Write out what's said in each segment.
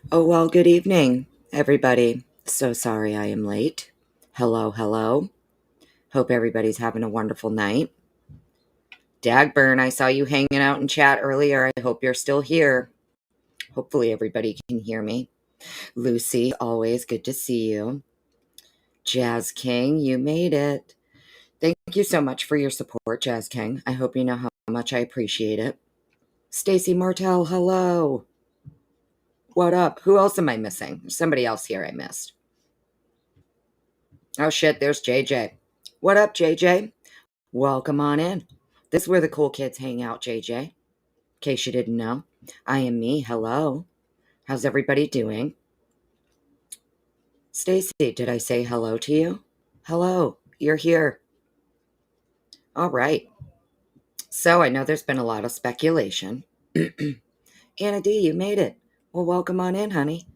Oh, well, good evening, everybody. So sorry I am late. Hello, hello. Hope everybody's having a wonderful night. Dagburn, I saw you hanging out in chat earlier. I hope you're still here. Hopefully, everybody can hear me. Lucy, always good to see you. Jazz King, you made it. Thank you so much for your support, Jazz King. I hope you know how much I appreciate it. Stacy Martell, hello. What up? Who else am I missing? There's somebody else here I missed. Oh shit, there's JJ. What up, JJ? Welcome on in. This is where the cool kids hang out, JJ. In case you didn't know, I am me. Hello. How's everybody doing? Stacy, did I say hello to you? Hello, you're here. All right. So I know there's been a lot of speculation. Anna D, you made it. Well, welcome on in, honey.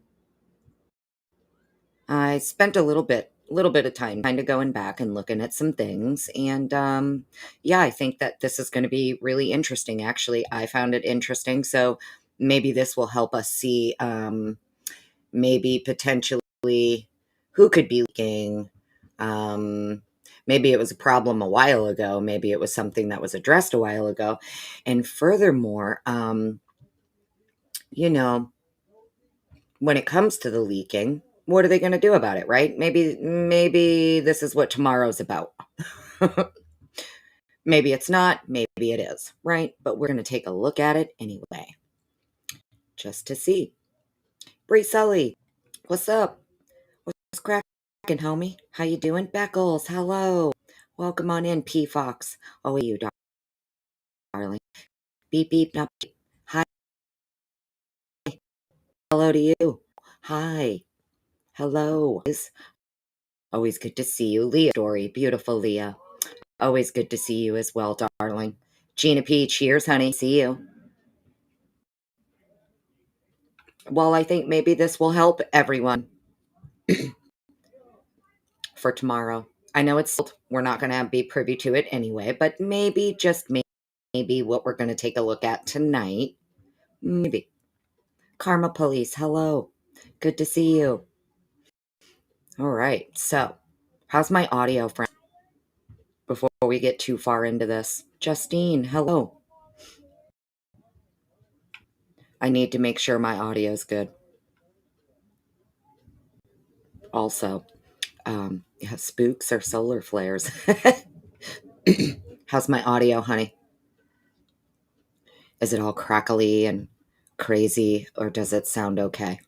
I spent a little bit of time kind of going back and looking at some things, and yeah, I think that this is going to be really interesting. Actually, I found it interesting, so maybe this will help us see maybe potentially who could be leaking. Maybe it was a problem a while ago. Maybe it was something that was addressed a while ago, and furthermore, you know, when it comes to the leaking, what are they going to do about it, right? Maybe this is what tomorrow's about. Maybe it's not, maybe it is, right? But we're going to take a look at it anyway, just to see. Bree Sully, what's up? What's cracking, homie? How you doing? Beckles, hello. Welcome on in, P Fox. Oh, you darling. Beep beep, not beep. Hi, hello to you. Hi, hello. Always good to see you, Leah. Story, beautiful Leah. Always good to see you as well, darling. Gina P, cheers, honey. See you. Well, I think maybe this will help everyone for tomorrow. I know we're not going to be privy to it anyway, but maybe, just maybe, what we're going to take a look at tonight. Maybe. Karma Police, hello. Good to see you. All right. So, how's my audio, friend? Before we get too far into this, Justine, hello. I need to make sure my audio is good. Also, yeah, spooks or solar flares. How's my audio, honey? Is it all crackly and crazy, or does it sound okay?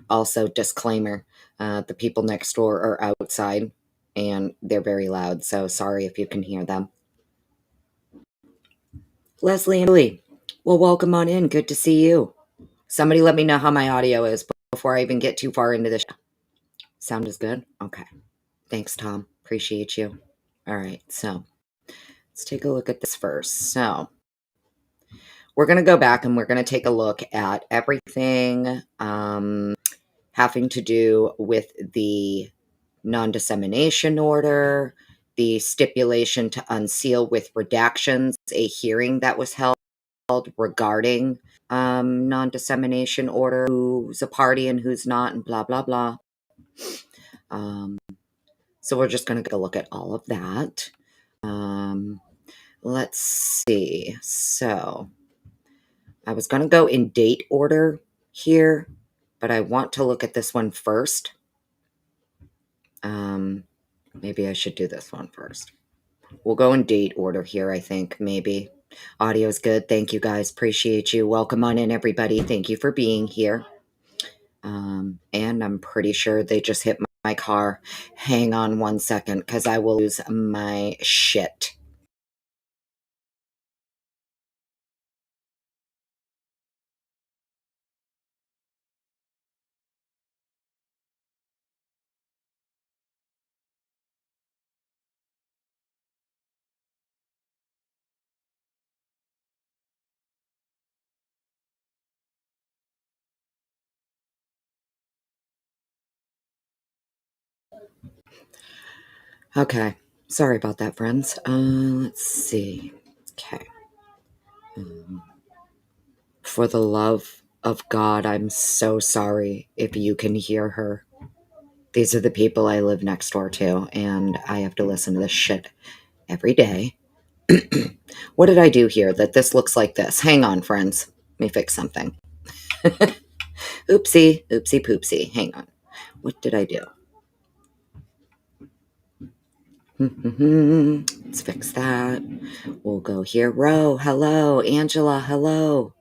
Also, disclaimer, the people next door are outside and they're very loud, so sorry if you can hear them. Leslie and Lee, well, welcome on in. Good to see you. Somebody let me know how my audio is before I even get too far into the show. Sound is good? Okay. Thanks, Tom. Appreciate you. All right, so let's take a look at this first. So we're going to go back and we're going to take a look at everything having to do with the non-dissemination order, the stipulation to unseal with redactions, a hearing that was held regarding non-dissemination order, who's a party and who's not, and blah, blah, blah. So we're just going to go look at all of that. Let's see. So I was going to go in date order here, but I want to look at this one first. Maybe I should do this one first. We'll go in date order here, I think, maybe. Audio's good. Thank you, guys. Appreciate you. Welcome on in, everybody. Thank you for being here. And I'm pretty sure they just hit my car. Hang on one second, because I will lose my shit. Okay. Sorry about that, friends. Let's see. Okay. For the love of God, I'm so sorry if you can hear her. These are the people I live next door to, and I have to listen to this shit every day. What did I do here that this looks like this? Hang on, friends. Let me fix something. Oopsie, oopsie poopsie. Hang on. What did I do? Let's fix that. We'll go here. Ro, hello. Angela, hello.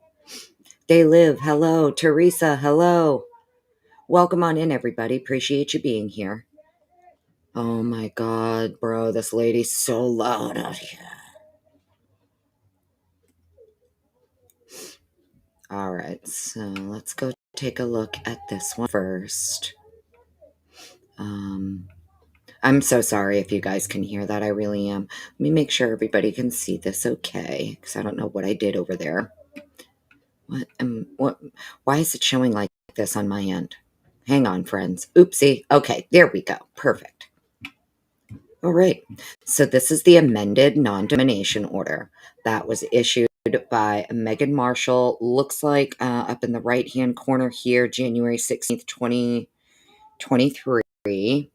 They live, hello. Teresa, hello. Welcome on in, everybody. Appreciate you being here. Oh my God, bro. This lady's so loud out here. All right, so let's go take a look at this one first. I'm so sorry if you guys can hear that. I really am. Let me make sure everybody can see this okay, because I don't know what I did over there. Why is it showing like this on my end? Hang on, friends. Oopsie. Okay, there we go. Perfect. All right. So this is the amended non-dissemination order that was issued by Megan Marshall. Looks like up in the right-hand corner here, January 16th, 2023.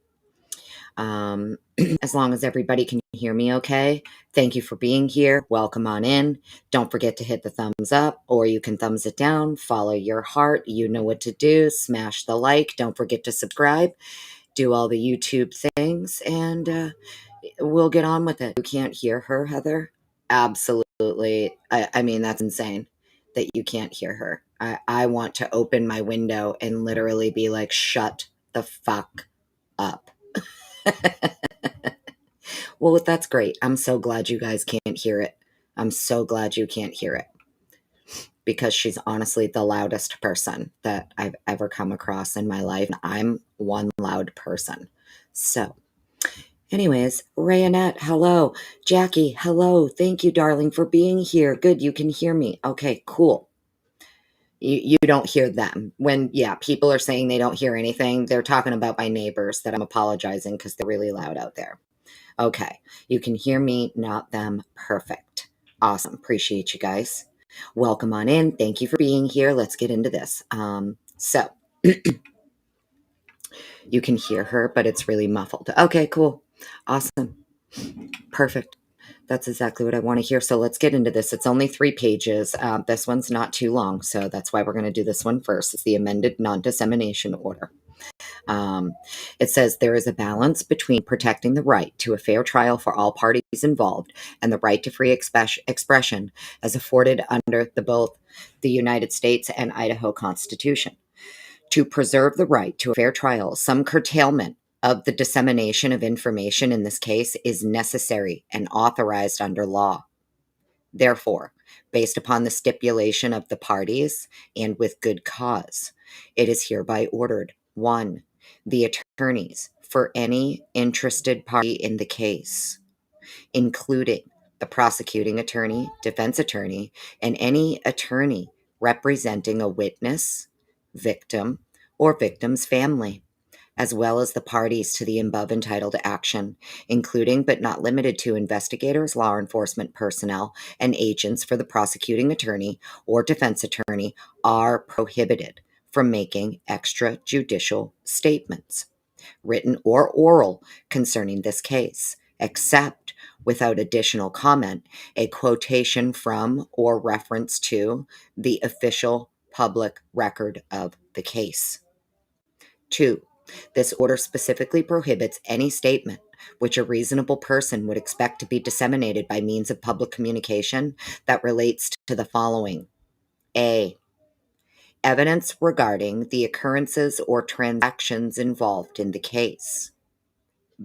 As long as everybody can hear me okay, thank you for being here. Welcome on in. Don't forget to hit the thumbs up, or you can thumbs it down. Follow your heart. You know what to do. Smash the like. Don't forget to subscribe. Do all the YouTube things, and we'll get on with it. You can't hear her, Heather? Absolutely. I mean, that's insane that you can't hear her. I want to open my window and literally be like, shut the fuck up. Well, that's great. I'm so glad you guys can't hear it. I'm so glad you can't hear it, because she's honestly the loudest person that I've ever come across in my life. I'm one loud person. So, anyways, Rayannette, hello. Jackie, hello. Thank you, darling, for being here. Good, you can hear me. Okay, cool. You don't hear them. When, people are saying they don't hear anything, they're talking about my neighbors that I'm apologizing because they're really loud out there. Okay, you can hear me, not them. Perfect. Awesome. Appreciate you guys. Welcome on in. Thank you for being here. Let's get into this. So you can hear her, but it's really muffled. Okay, cool. Awesome. Perfect. That's exactly what I want to hear. So let's get into this. It's only 3 pages. This one's not too long, so that's why we're going to do this one first. It's the amended non-dissemination order. It says there is a balance between protecting the right to a fair trial for all parties involved and the right to free expression as afforded under both the United States and Idaho Constitution. To preserve the right to a fair trial, some curtailment of the dissemination of information in this case is necessary and authorized under law. Therefore, based upon the stipulation of the parties and with good cause, it is hereby ordered: 1. The attorneys for any interested party in the case, including the prosecuting attorney, defense attorney, and any attorney representing a witness, victim, or victim's family, as well as the parties to the above entitled action, including but not limited to investigators, law enforcement personnel, and agents for the prosecuting attorney or defense attorney, are prohibited from making extrajudicial statements, written or oral, concerning this case, except, without additional comment, a quotation from or reference to the official public record of the case. 2. This order specifically prohibits any statement which a reasonable person would expect to be disseminated by means of public communication that relates to the following: A. Evidence regarding the occurrences or transactions involved in the case.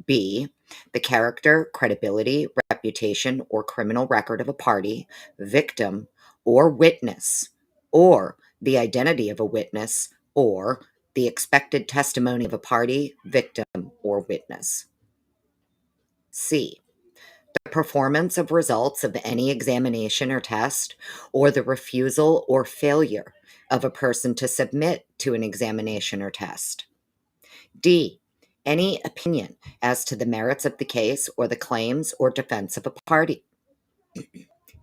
B. The character, credibility, reputation, or criminal record of a party, victim, or witness, or the identity of a witness, or the expected testimony of a party, victim, or witness. C. The performance of results of any examination or test, or the refusal or failure of a person to submit to an examination or test. D. Any opinion as to the merits of the case or the claims or defense of a party.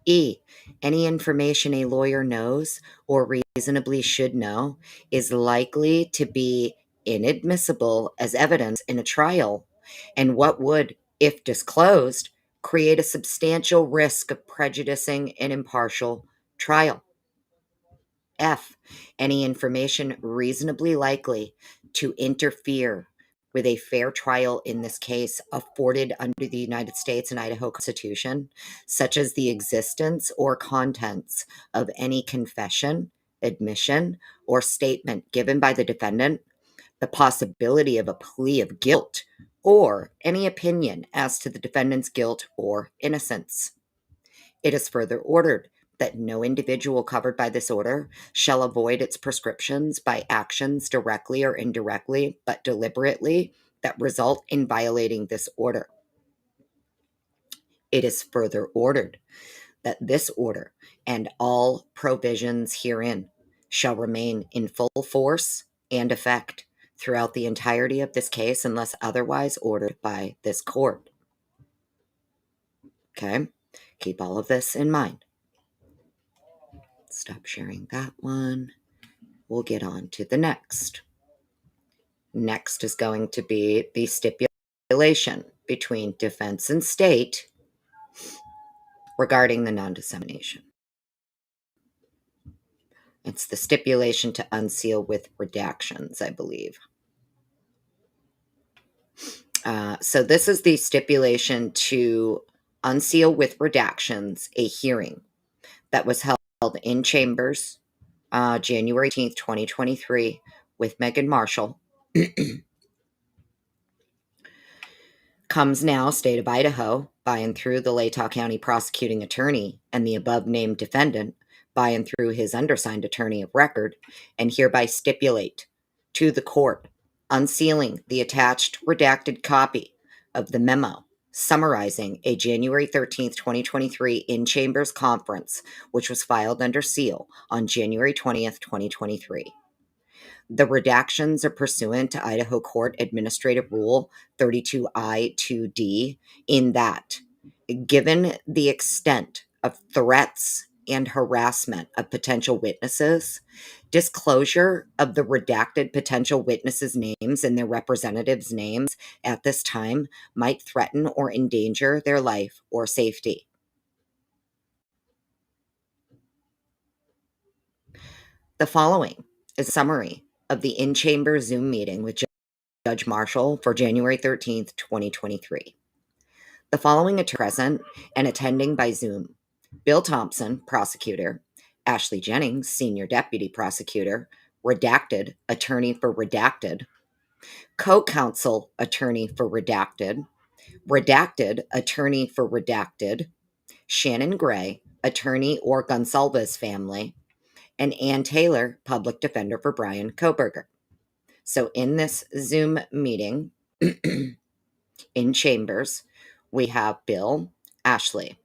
E. Any information a lawyer knows or reasonably should know is likely to be inadmissible as evidence in a trial, and what would, if disclosed, create a substantial risk of prejudicing an impartial trial. F. Any information reasonably likely to interfere with a fair trial in this case afforded under the United States and Idaho Constitution, such as the existence or contents of any confession, admission, or statement given by the defendant, the possibility of a plea of guilt, or any opinion as to the defendant's guilt or innocence. It is further ordered that no individual covered by this order shall avoid its prescriptions by actions directly or indirectly, but deliberately, that result in violating this order. It is further ordered that this order and all provisions herein shall remain in full force and effect throughout the entirety of this case unless otherwise ordered by this court. Okay? Keep all of this in mind. Stop sharing that one. We'll get on to the next. Next is going to be the stipulation between defense and state regarding the non-dissemination. It's the stipulation to unseal with redactions, I believe. So this is the stipulation to unseal with redactions a hearing that was held in chambers January 18th, 2023 with Megan Marshall. Comes now, state of Idaho, by and through the Latah County prosecuting attorney and the above-named defendant, by and through his undersigned attorney of record, and hereby stipulate to the court unsealing the attached redacted copy of the memo summarizing a January 13th, 2023 in-chambers conference, which was filed under seal on January 20th, 2023. The redactions are pursuant to Idaho Court Administrative Rule 32I-2D in that, given the extent of threats and harassment of potential witnesses, disclosure of the redacted potential witnesses' names and their representatives' names at this time might threaten or endanger their life or safety. The following is a summary of the in-chamber Zoom meeting with Judge Marshall for January 13th, 2023. The following are present and attending by Zoom: Bill Thompson, prosecutor; Ashley Jennings, senior deputy prosecutor; redacted, attorney for redacted; co-counsel, attorney for redacted; redacted, attorney for redacted; Shannon Gray, attorney or Gonsalves family; and Ann Taylor, public defender for Brian Koberger. So in this Zoom meeting in chambers, we have Bill, Ashley,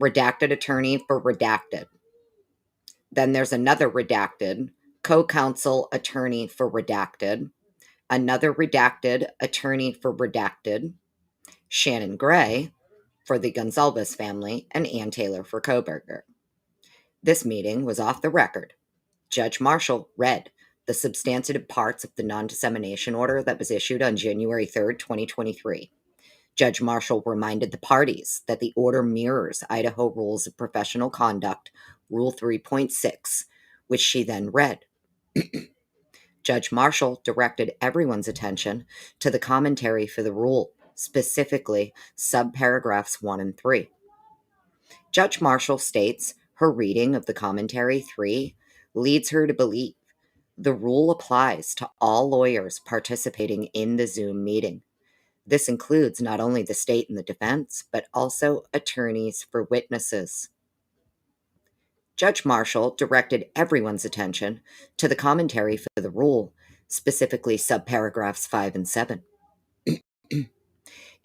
redacted attorney for redacted. Then there's another redacted, co-counsel attorney for redacted, another redacted attorney for redacted, Shannon Gray for the Gonsalves family, and Ann Taylor for Koberger. This meeting was off the record. Judge Marshall read the substantive parts of the non-dissemination order that was issued on January 3rd, 2023. Judge Marshall reminded the parties that the order mirrors Idaho Rules of Professional Conduct, Rule 3.6, which she then read. Judge Marshall directed everyone's attention to the commentary for the rule, specifically subparagraphs 1 and 3. Judge Marshall states her reading of the commentary 3 leads her to believe the rule applies to all lawyers participating in the Zoom meeting. This includes not only the state and the defense, but also attorneys for witnesses. Judge Marshall directed everyone's attention to the commentary for the rule, specifically subparagraphs 5 and 7.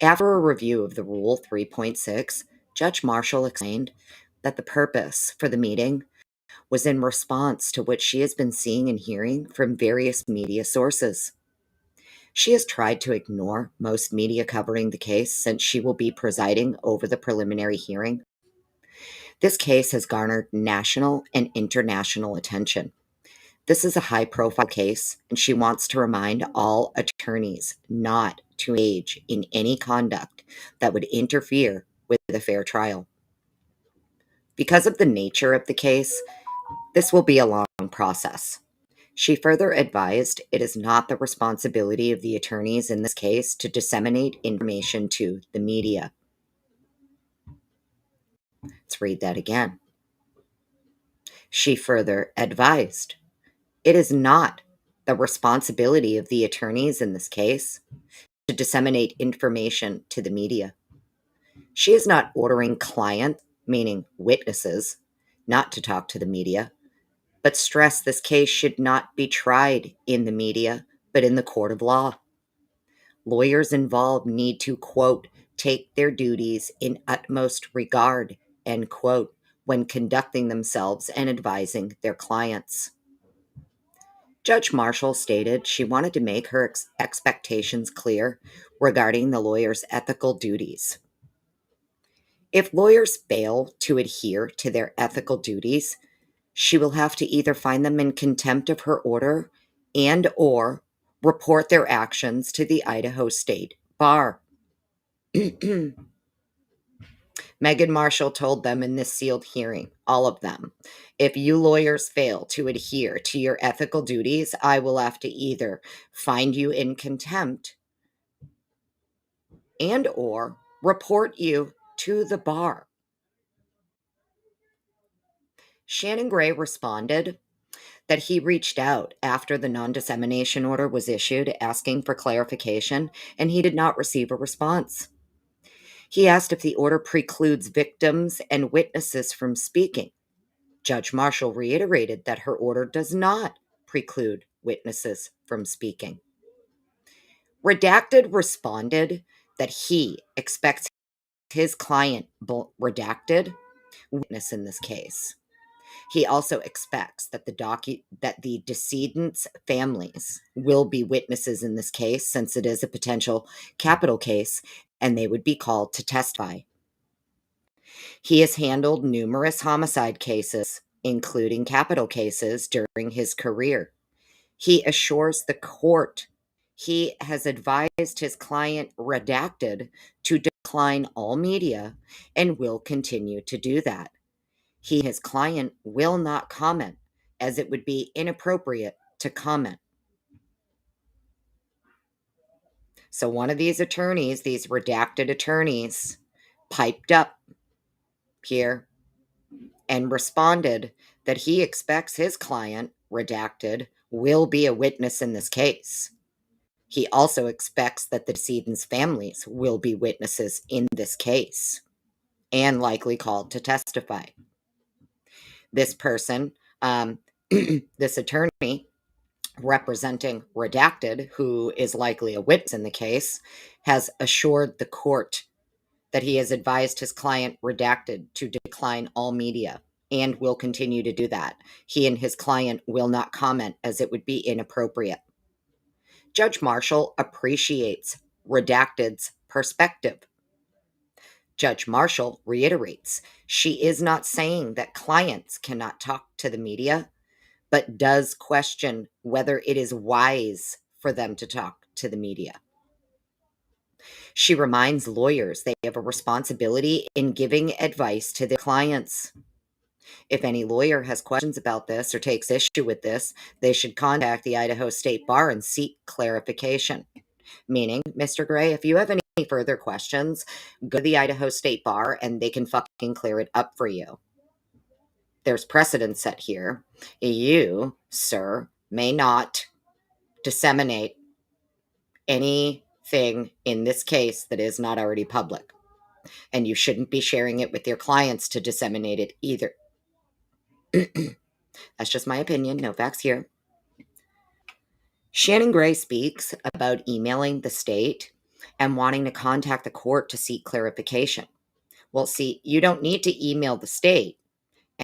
After a review of the Rule 3.6, Judge Marshall explained that the purpose for the meeting was in response to what she has been seeing and hearing from various media sources. She has tried to ignore most media covering the case since she will be presiding over the preliminary hearing. This case has garnered national and international attention. This is a high-profile case, and she wants to remind all attorneys not to engage in any conduct that would interfere with a fair trial. Because of the nature of the case, this will be a long process. She further advised it is not the responsibility of the attorneys in this case to disseminate information to the media. Let's read that again. She further advised it is not the responsibility of the attorneys in this case to disseminate information to the media. She is not ordering clients, meaning witnesses, not to talk to the media, but stressed this case should not be tried in the media, but in the court of law. Lawyers involved need to, quote, take their duties in utmost regard, end quote, when conducting themselves and advising their clients. Judge Marshall stated she wanted to make her expectations clear regarding the lawyer's ethical duties. If lawyers fail to adhere to their ethical duties, she will have to either find them in contempt of her order and or report their actions to the Idaho State Bar. Megan Marshall told them in this sealed hearing, all of them, if you lawyers fail to adhere to your ethical duties, I will have to either find you in contempt and or report you to the bar. Shannon Gray responded that he reached out after the non-dissemination order was issued asking for clarification, and he did not receive a response. He asked if the order precludes victims and witnesses from speaking. Judge Marshall reiterated that her order does not preclude witnesses from speaking. Redacted responded that he expects his client, redacted, witness in this case. He also expects that the decedent's families will be witnesses in this case, since it is a potential capital case, and they would be called to testify. He has handled numerous homicide cases, including capital cases, during his career. He assures the court he has advised his client, redacted, to decline all media and will continue to do that. His client will not comment, as it would be inappropriate to comment. So one of these attorneys, these redacted attorneys, piped up here and responded that he expects his client, redacted, will be a witness in this case. He also expects that the decedent's families will be witnesses in this case and likely called to testify. This person, this attorney representing redacted, who is likely a witness in the case, has assured the court that he has advised his client, redacted, to decline all media and will continue to do that. He and his client will not comment, as it would be inappropriate. Judge Marshall appreciates redacted's perspective. Judge Marshall reiterates she is not saying that clients cannot talk to the media, but does question whether it is wise for them to talk to the media. She reminds lawyers they have a responsibility in giving advice to their clients. If any lawyer has questions about this or takes issue with this, they should contact the Idaho State Bar and seek clarification. Meaning, Mr. Gray, if you have any further questions, go to the Idaho State Bar and they can fucking clear it up for you. There's precedent set here. You, sir, may not disseminate anything in this case that is not already public. And you shouldn't be sharing it with your clients to disseminate it either. That's just my opinion. No facts here. Shannon Gray speaks about emailing the state and wanting to contact the court to seek clarification. Well, see, you don't need to email the state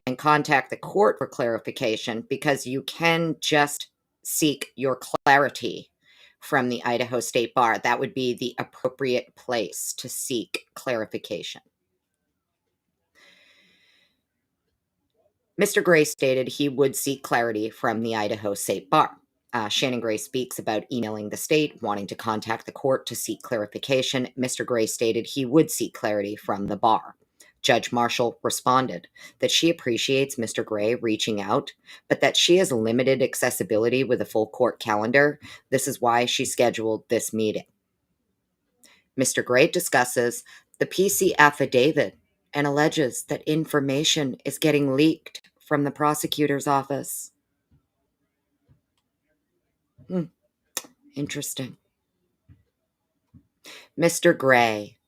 and contact the court for clarification, because you can just seek your clarity from the Idaho State Bar. That would be the appropriate place to seek clarification. Mr. Gray stated he would seek clarity from the Idaho State Bar. Shannon Gray speaks about emailing the state, wanting to contact the court to seek clarification. Mr. Gray stated he would seek clarity from the bar. Judge Marshall responded that she appreciates Mr. Gray reaching out, but that she has limited accessibility with a full court calendar. This is why she scheduled this meeting. Mr. Gray discusses the PC affidavit and alleges that information is getting leaked from the prosecutor's office. Interesting. Mr. Gray,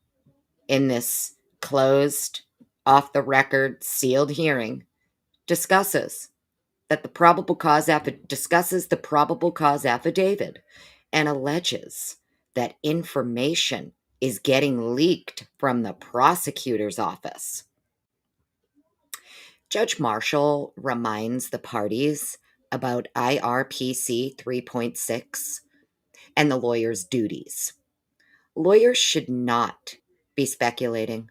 in this closed, off-the-record, sealed hearing, discusses the probable cause affidavit and alleges that information is getting leaked from the prosecutor's office. Judge Marshall reminds the parties about IRPC 3.6 and the lawyer's duties. Lawyers should not be speculating.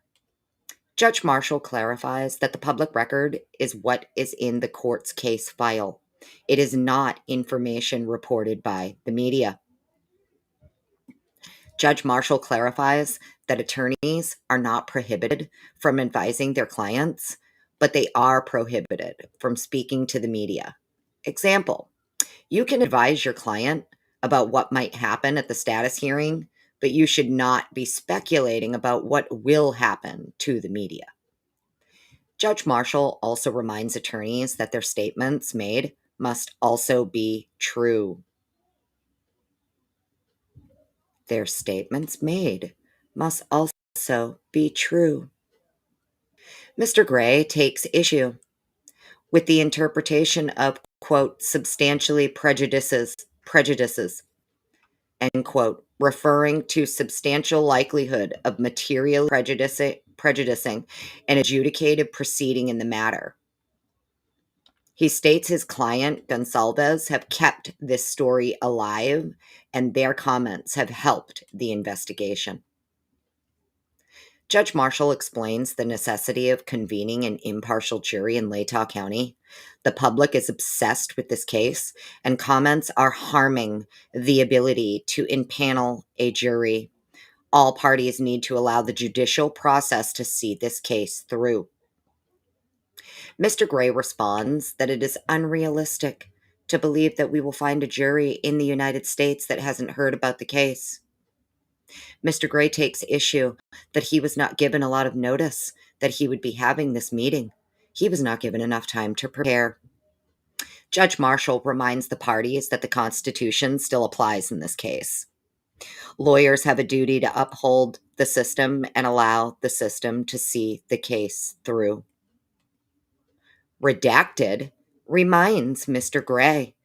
Judge Marshall clarifies that the public record is what is in the court's case file. It is not information reported by the media. Judge Marshall clarifies that attorneys are not prohibited from advising their clients, but they are prohibited from speaking to the media. Example, you can advise your client about what might happen at the status hearing, but you should not be speculating about what will happen to the media. Judge Marshall also reminds attorneys that their statements made must also be true. Their statements made must also be true. Mr. Gray takes issue with the interpretation of, quote, substantially prejudices, end quote, referring to substantial likelihood of material prejudicing an adjudicated proceeding in the matter. He states his client, Gonsalves, have kept this story alive, and their comments have helped the investigation. Judge Marshall explains the necessity of convening an impartial jury in Latah County. The public is obsessed with this case, and comments are harming the ability to impanel a jury. All parties need to allow the judicial process to see this case through. Mr. Gray responds that it is unrealistic to believe that we will find a jury in the United States that hasn't heard about the case. Mr. Gray takes issue that he was not given a lot of notice that he would be having this meeting. He was not given enough time to prepare. Judge Marshall reminds the parties that the Constitution still applies in this case. Lawyers have a duty to uphold the system and allow the system to see the case through. Redacted reminds Mr. Gray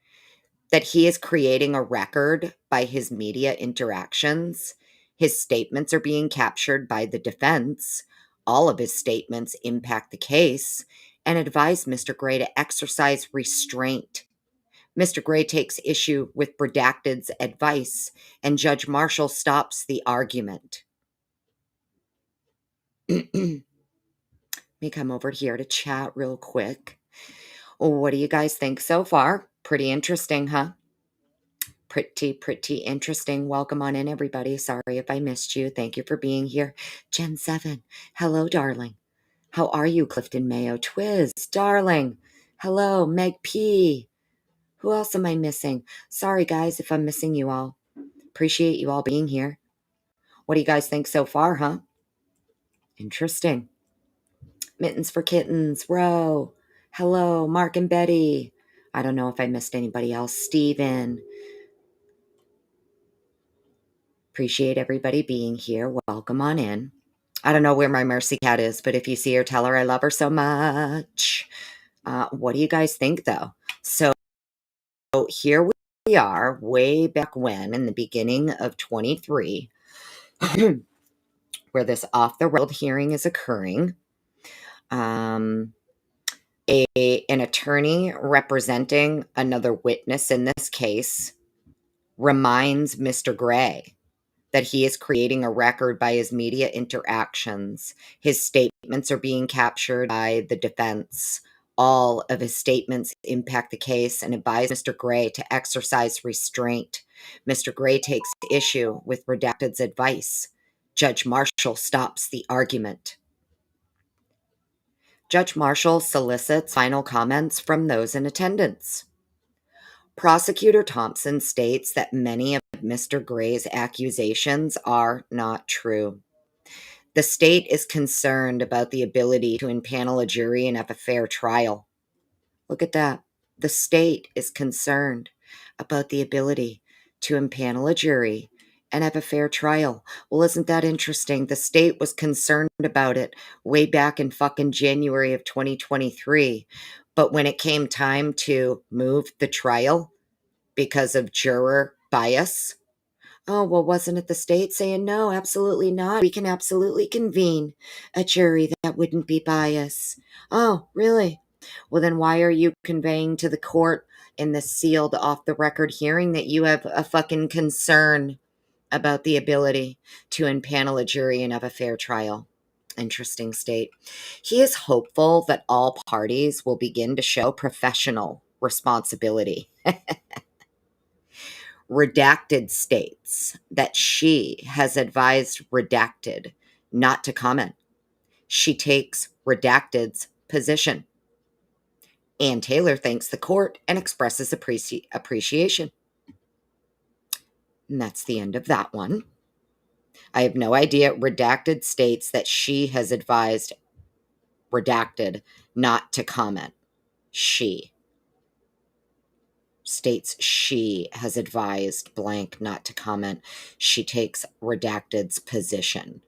that he is creating a record by his media interactions. His statements are being captured by the defense. All of his statements impact the case, and advised Mr. Gray to exercise restraint. Mr. Gray takes issue with Redacted's advice, and Judge Marshall stops the argument. Let me come over here to chat real quick. What do you guys think so far? Pretty interesting, huh? Pretty interesting. Welcome on in, everybody. Sorry if I missed you. Thank you for being here. Gen 7. Hello, darling. How are you, Clifton Mayo? Twiz, darling. Hello, Meg P. Who else am I missing? Sorry, guys, if I'm missing you all. Appreciate you all being here. What do you guys think so far, huh? Interesting. Mittens for Kittens. Ro. Hello, Mark and Betty. I don't know if I missed anybody else. Steven. Appreciate everybody being here. Welcome on in. I don't know where my Mercy Cat is, but if you see her, tell her I love her so much. What do you guys think, though? So here we are, way back when, in the beginning of 23, where this off-the-record hearing is occurring. An attorney representing another witness in this case reminds Mr. Gray that he is creating a record by his media interactions. His statements are being captured by the defense. all of his statements impact the case and advised Mr. Gray to exercise restraint. Mr. Gray takes issue with Redacted's advice. Judge Marshall stops the argument. Judge Marshall solicits final comments from those in attendance. Prosecutor Thompson states that many of Mr. Gray's accusations are not true. The state is concerned about the ability to impanel a jury and have a fair trial. Look at that. The state is concerned about the ability to impanel a jury and have a fair trial. Well, isn't that interesting? The state was concerned about it way back in fucking January of 2023. But when it came time to move the trial because of juror bias, oh, well, wasn't it the state saying, no, absolutely not? We can absolutely convene a jury that wouldn't be biased. Oh, really? Well, then why are you conveying to the court in this sealed off the record hearing that you have a fucking concern about the ability to impanel a jury and have a fair trial? Interesting state. He is hopeful that all parties will begin to show professional responsibility. Redacted states that she has advised Redacted not to comment. She takes Redacted's position. Ann Taylor thanks the court and expresses appreciation. And that's the end of that one. I have no idea. Redacted states that she has advised Redacted not to comment. She states she has advised blank not to comment. She takes Redacted's position.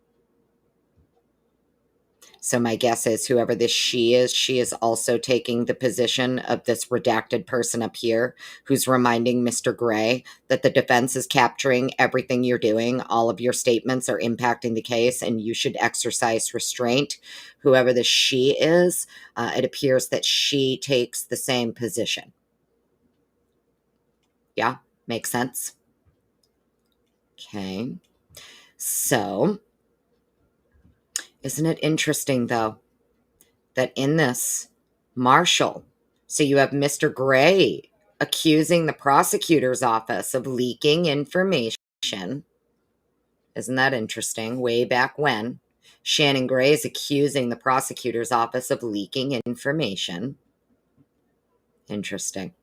So my guess is whoever this she is also taking the position of this redacted person up here who's reminding Mr. Gray that the defense is capturing everything you're doing. All of your statements are impacting the case and you should exercise restraint. Whoever the she is, it appears that she takes the same position. Yeah, makes sense. Okay. So, isn't it interesting though? That in this, Marshall, so you have Mr. Gray accusing the prosecutor's office of leaking information. Isn't that interesting? Way back when, Shannon Gray is accusing the prosecutor's office of leaking information. Interesting.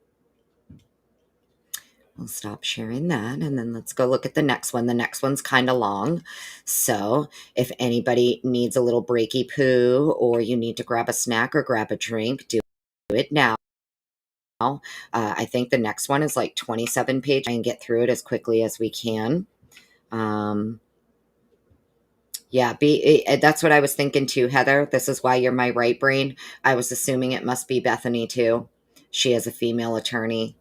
We'll stop sharing that, and then let's go look at the next one. The next one's kind of long, so if anybody needs a little breaky poo or you need to grab a snack or grab a drink, do it now. I think the next one is like 27 pages. I can get through it as quickly as we can. Yeah, that's what I was thinking too, Heather. This is why you're my right brain. I was assuming it must be Bethany too. She is a female attorney.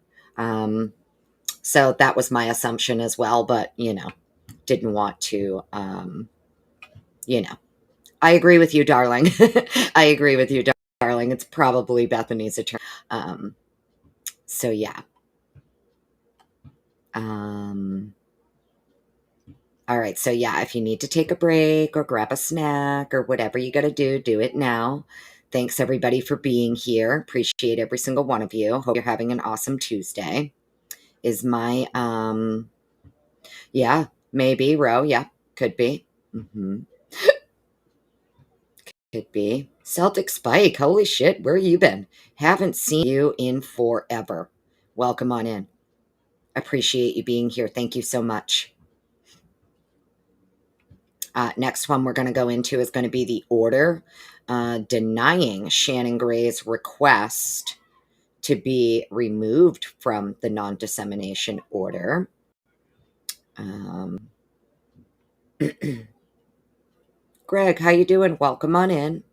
So that was my assumption as well, but, didn't want to, I agree with you, darling. I agree with you, darling. It's probably Bethany's attorney. So, yeah. All right. So, yeah, if you need to take a break or grab a snack or whatever you got to do it now. Thanks, everybody, for being here. Appreciate every single one of you. Hope you're having an awesome Tuesday. Is my, yeah, maybe, Ro, yeah, could be. Could be. Celtic Spike, holy shit, where you been? Haven't seen you in forever. Welcome on in. Appreciate you being here. Thank you so much. Next one we're going to go into is going to be the order denying Shannon Gray's request to be removed from the non-dissemination order. Greg, how you doing? Welcome on in.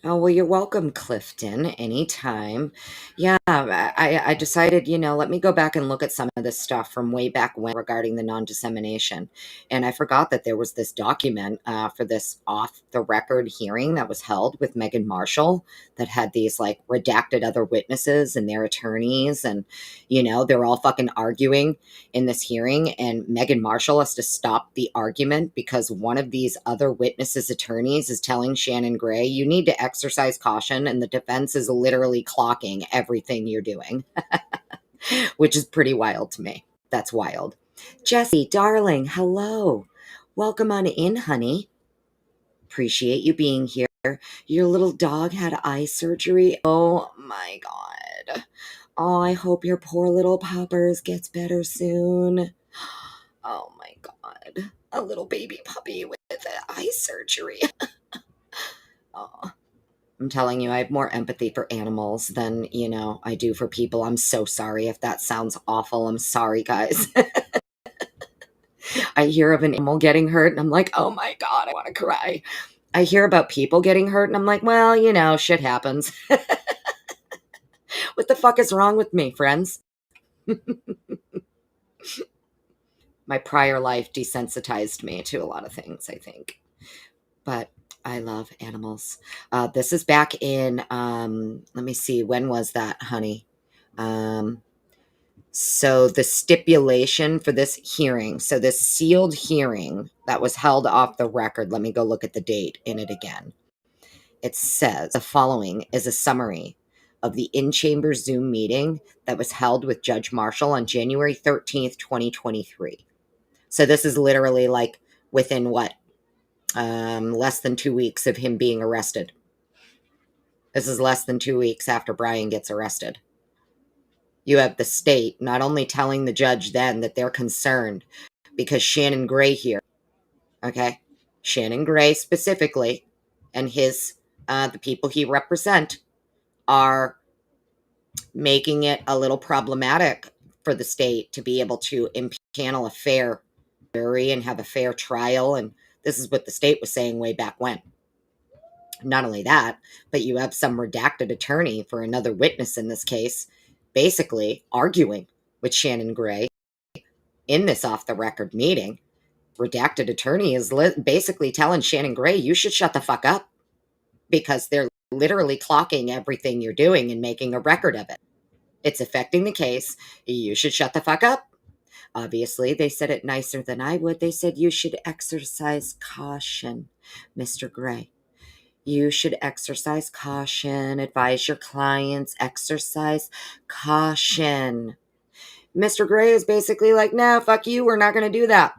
Oh, well, you're welcome, Clifton, anytime. Yeah, I decided, let me go back and look at some of this stuff from way back when regarding the non-dissemination. And I forgot that there was this document for this off-the-record hearing that was held with Megan Marshall that had these, redacted other witnesses and their attorneys. And, they're all fucking arguing in this hearing. And Megan Marshall has to stop the argument because one of these other witnesses' attorneys is telling Shannon Gray, you need to exercise caution, and the defense is literally clocking everything you're doing, which is pretty wild to me. That's wild. Jessie, darling, hello. Welcome on in, honey. Appreciate you being here. Your little dog had eye surgery. Oh my God. Oh, I hope your poor little poppers gets better soon. Oh my God. A little baby puppy with eye surgery. Oh, I'm telling you, I have more empathy for animals than, I do for people. I'm so sorry if that sounds awful. I'm sorry, guys. I hear of an animal getting hurt and I'm like, oh my God, I want to cry. I hear about people getting hurt and I'm like, well, shit happens. What the fuck is wrong with me, friends? My prior life desensitized me to a lot of things, I think. But I love animals. This is back in, let me see, when was that, honey? So the stipulation for this hearing, so this sealed hearing that was held off the record, let me go look at the date in it again. It says the following is a summary of the in-chamber Zoom meeting that was held with Judge Marshall on January 13th, 2023. So this is literally like within what? Less than 2 weeks of him being arrested. This is less than 2 weeks after Brian gets arrested. You have the state not only telling the judge then that they're concerned because Shannon Gray here, okay? Shannon Gray specifically, and the people he represent are making it a little problematic for the state to be able to impanel a fair jury and have a fair trial. And this is what the state was saying way back when. Not only that, but you have some redacted attorney for another witness in this case, basically arguing with Shannon Gray in this off-the-record meeting. Redacted attorney is basically telling Shannon Gray, you should shut the fuck up because they're literally clocking everything you're doing and making a record of it. It's affecting the case. You should shut the fuck up. Obviously, they said it nicer than I would. They said you should exercise caution, Mr. Gray. You should exercise caution. Advise your clients, exercise caution. Mr. Gray is basically like, nah, fuck you. We're not going to do that.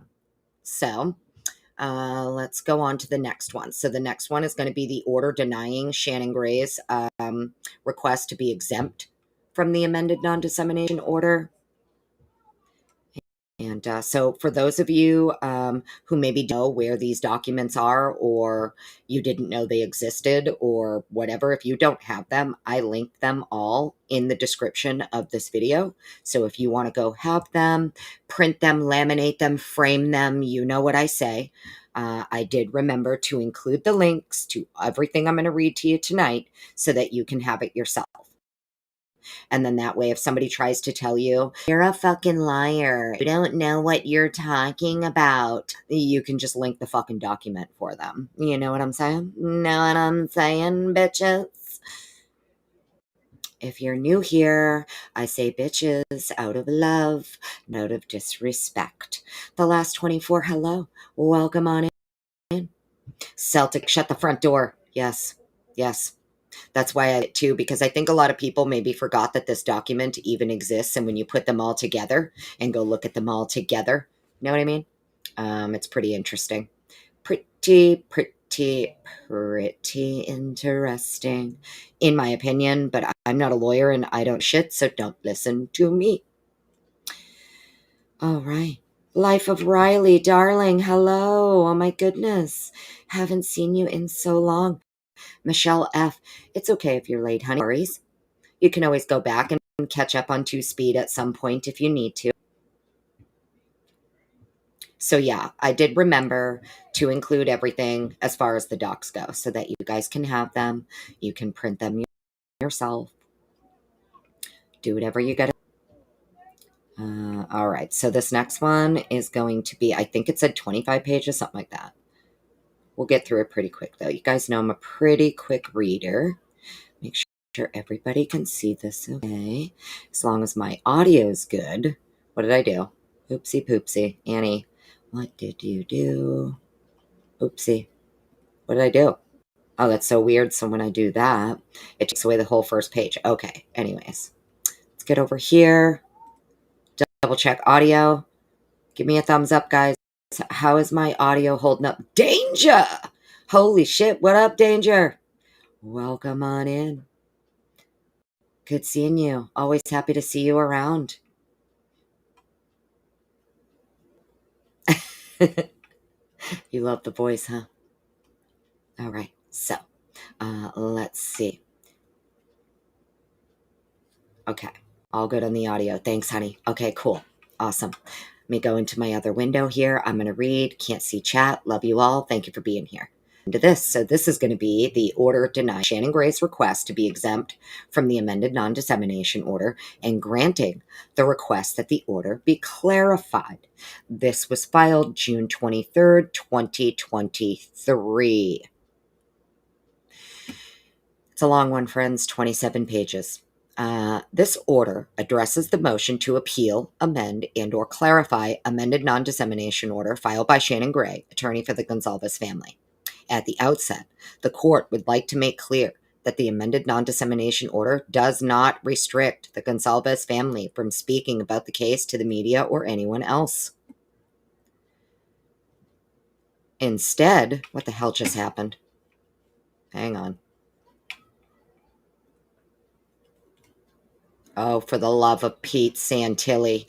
So let's go on to the next one. So the next one is going to be the order denying Shannon Gray's request to be exempt from the amended non-dissemination order. And so for those of you who maybe know where these documents are, or you didn't know they existed or whatever, if you don't have them, I linked them all in the description of this video. So if you want to go have them, print them, laminate them, frame them, you know what I say. I did remember to include the links to everything I'm going to read to you tonight so that you can have it yourself. And then that way, if somebody tries to tell you, you're a fucking liar, you don't know what you're talking about, you can just link the fucking document for them. You know what I'm saying? Know what I'm saying, bitches? If you're new here, I say bitches out of love, not out of disrespect. The last 24, hello. Welcome on in. Celtic, shut the front door. Yes. Yes. That's why I did too, because I think a lot of people maybe forgot that this document even exists. And when you put them all together and go look at them all together, you know what I mean? It's pretty interesting. Pretty interesting, in my opinion. But I'm not a lawyer and I don't shit, so don't listen to me. All right. Life of Riley, darling. Hello. Oh my goodness. Haven't seen you in so long. Michelle F. It's okay if you're late, honey. Worries. You can always go back and catch up on 2-speed at some point if you need to. So yeah, I did remember to include everything as far as the docs go so that you guys can have them. You can print them yourself. Do whatever you got to. All right. So this next one is going to be, I think it said 25 pages, something like that. We'll get through it pretty quick though. You guys know I'm a pretty quick reader. Make sure everybody can see this okay. As long as my audio is good. What did I do? Oopsie poopsie. Annie, what did you do? Oopsie. What did I do? Oh, that's so weird. So when I do that, it takes away the whole first page. Okay, anyways. Let's get over here. Double check audio. Give me a thumbs up, guys. How is my audio holding up? Danger! Holy shit, what up, Danger? Welcome on in. Good seeing you. Always happy to see you around. You love the voice, huh? All right, so let's see. Okay, all good on the audio. Thanks, honey. Okay, cool. Awesome. Let me go into my other window here. I'm going to read. Can't see chat. Love you all. Thank you for being here. Into this. So this is going to be the order denying Shannon Gray's request to be exempt from the amended non-dissemination order and granting the request that the order be clarified. This was filed June 23rd, 2023. It's a long one, friends, 27 pages. This order addresses the motion to appeal, amend, and or clarify amended non-dissemination order filed by Shannon Gray, attorney for the Gonzalez family. At the outset, the court would like to make clear that the amended non-dissemination order does not restrict the Gonzalez family from speaking about the case to the media or anyone else. Instead, what the hell just happened? Hang on. Oh, for the love of Pete Santilli.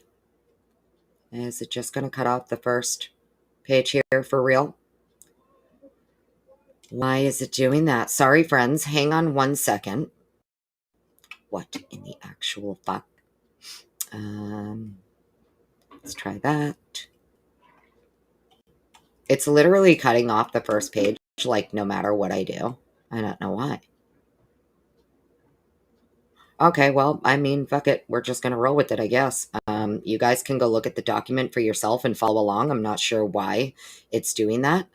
Is it just going to cut off the first page here for real? Why is it doing that? Sorry, friends. Hang on one second. What in the actual fuck? Let's try that. It's literally cutting off the first page, like, no matter what I do. I don't know why. Okay, well, I mean, fuck it. We're just going to roll with it, I guess. You guys can go look at the document for yourself and follow along. I'm not sure why it's doing that,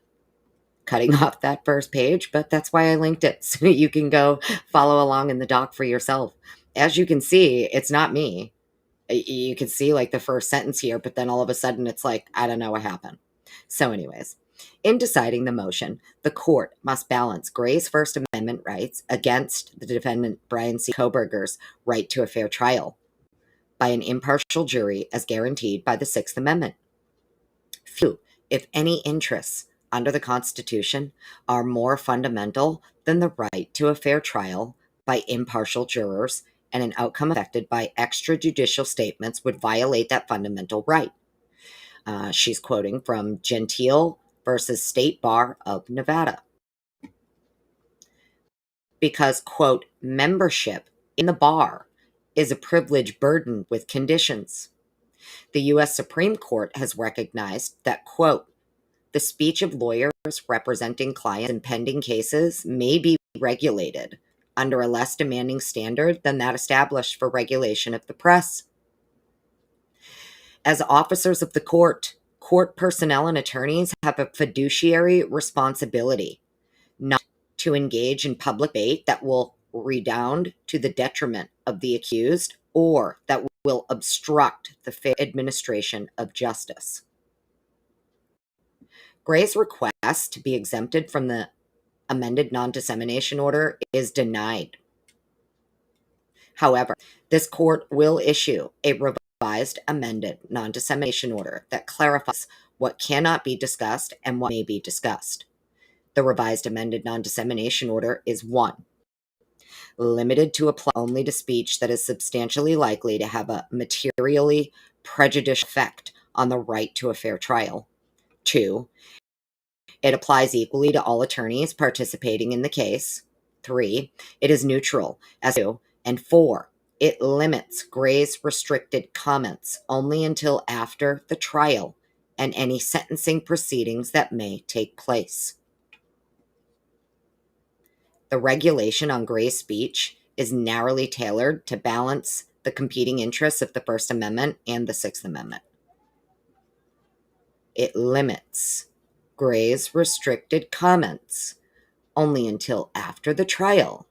cutting off that first page, but that's why I linked it. So you can go follow along in the doc for yourself. As you can see, it's not me. You can see like the first sentence here, but then all of a sudden it's like, I don't know what happened. So anyways, in deciding the motion, the court must balance Gray's First Amendment rights against the defendant Brian C. Koberger's right to a fair trial by an impartial jury as guaranteed by the Sixth Amendment. Few, if any, interests under the Constitution are more fundamental than the right to a fair trial by impartial jurors, and an outcome affected by extrajudicial statements would violate that fundamental right. She's quoting from Gentile versus State Bar of Nevada. Because, quote, membership in the bar is a privilege burdened with conditions. The U.S. Supreme Court has recognized that, quote, the speech of lawyers representing clients in pending cases may be regulated under a less demanding standard than that established for regulation of the press. As officers of the court personnel and attorneys have a fiduciary responsibility not to engage in public debate that will redound to the detriment of the accused or that will obstruct the fair administration of justice. Gray's request to be exempted from the amended non-dissemination order is denied. However, this court will issue a revised amended non-dissemination order that clarifies what cannot be discussed and what may be discussed. The revised amended non-dissemination order is 1. Limited to apply only to speech that is substantially likely to have a materially prejudicial effect on the right to a fair trial. 2. It applies equally to all attorneys participating in the case. 3. It is neutral as to. And 4. It limits Gray's restricted comments only until after the trial and any sentencing proceedings that may take place. The regulation on Gray's speech is narrowly tailored to balance the competing interests of the First Amendment and the Sixth Amendment. It limits Gray's restricted comments only until after the trial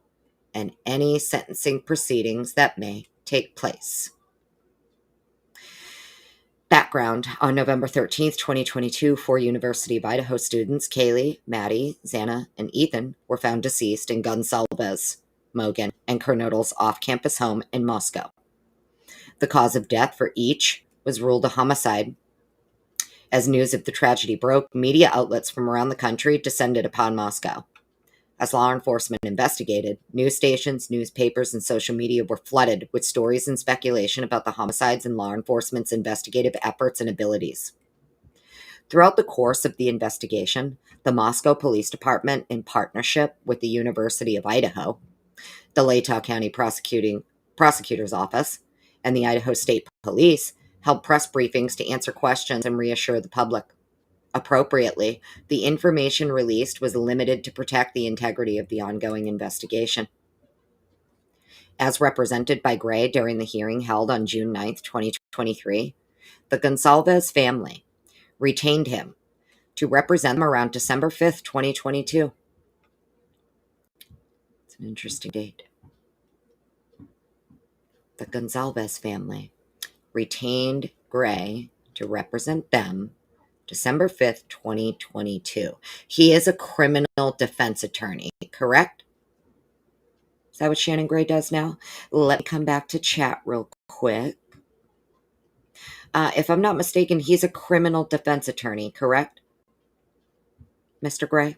and any sentencing proceedings that may take place. Back background, on November 13th, 2022, 4 University of Idaho students, Kaylee, Maddie, Xana, and Ethan, were found deceased in Gonsalves, Mogan, and Kernodle's off-campus home in Moscow. The cause of death for each was ruled a homicide. As news of the tragedy broke, media outlets from around the country descended upon Moscow. As law enforcement investigated, news stations, newspapers, and social media were flooded with stories and speculation about the homicides and law enforcement's investigative efforts and abilities. Throughout the course of the investigation, the Moscow Police Department, in partnership with the University of Idaho, the Latah County Prosecutor's Office, and the Idaho State Police, held press briefings to answer questions and reassure the public. Appropriately, the information released was limited to protect the integrity of the ongoing investigation. As represented by Gray during the hearing held on June 9, 2023, the Gonsalves family retained him to represent them around December 5th, 2022. It's an interesting date. The Gonsalves family retained Gray to represent them December 5th, 2022. He is a criminal defense attorney, correct? Is that what Shannon Gray does now? Let me come back to chat real quick. If I'm not mistaken, he's a criminal defense attorney, correct? Mr. Gray?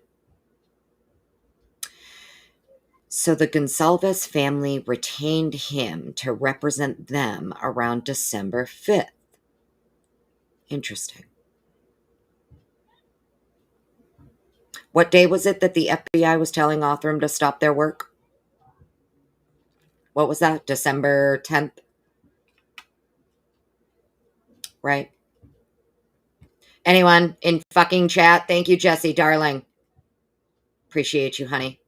So the Gonsalves family retained him to represent them around December 5th. Interesting. What day was it that the FBI was telling Othram to stop their work? What was that? December 10th? Right? Anyone in fucking chat? Thank you, Jesse, darling. Appreciate you, honey.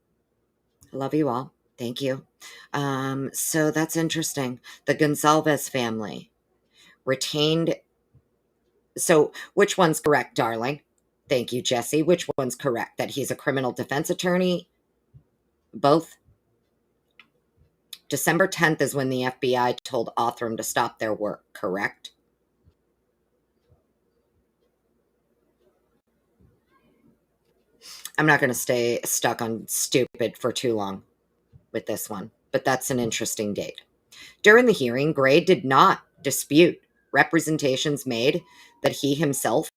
I love you all. Thank you. So that's interesting. The Gonsalves family retained. So which one's correct, darling? Thank you, Jesse. Which one's correct? That he's a criminal defense attorney? Both? December 10th is when the FBI told Othram to stop their work, correct? I'm not going to stay stuck on stupid for too long with this one, but that's an interesting date. During the hearing, Gray did not dispute representations made that he himself,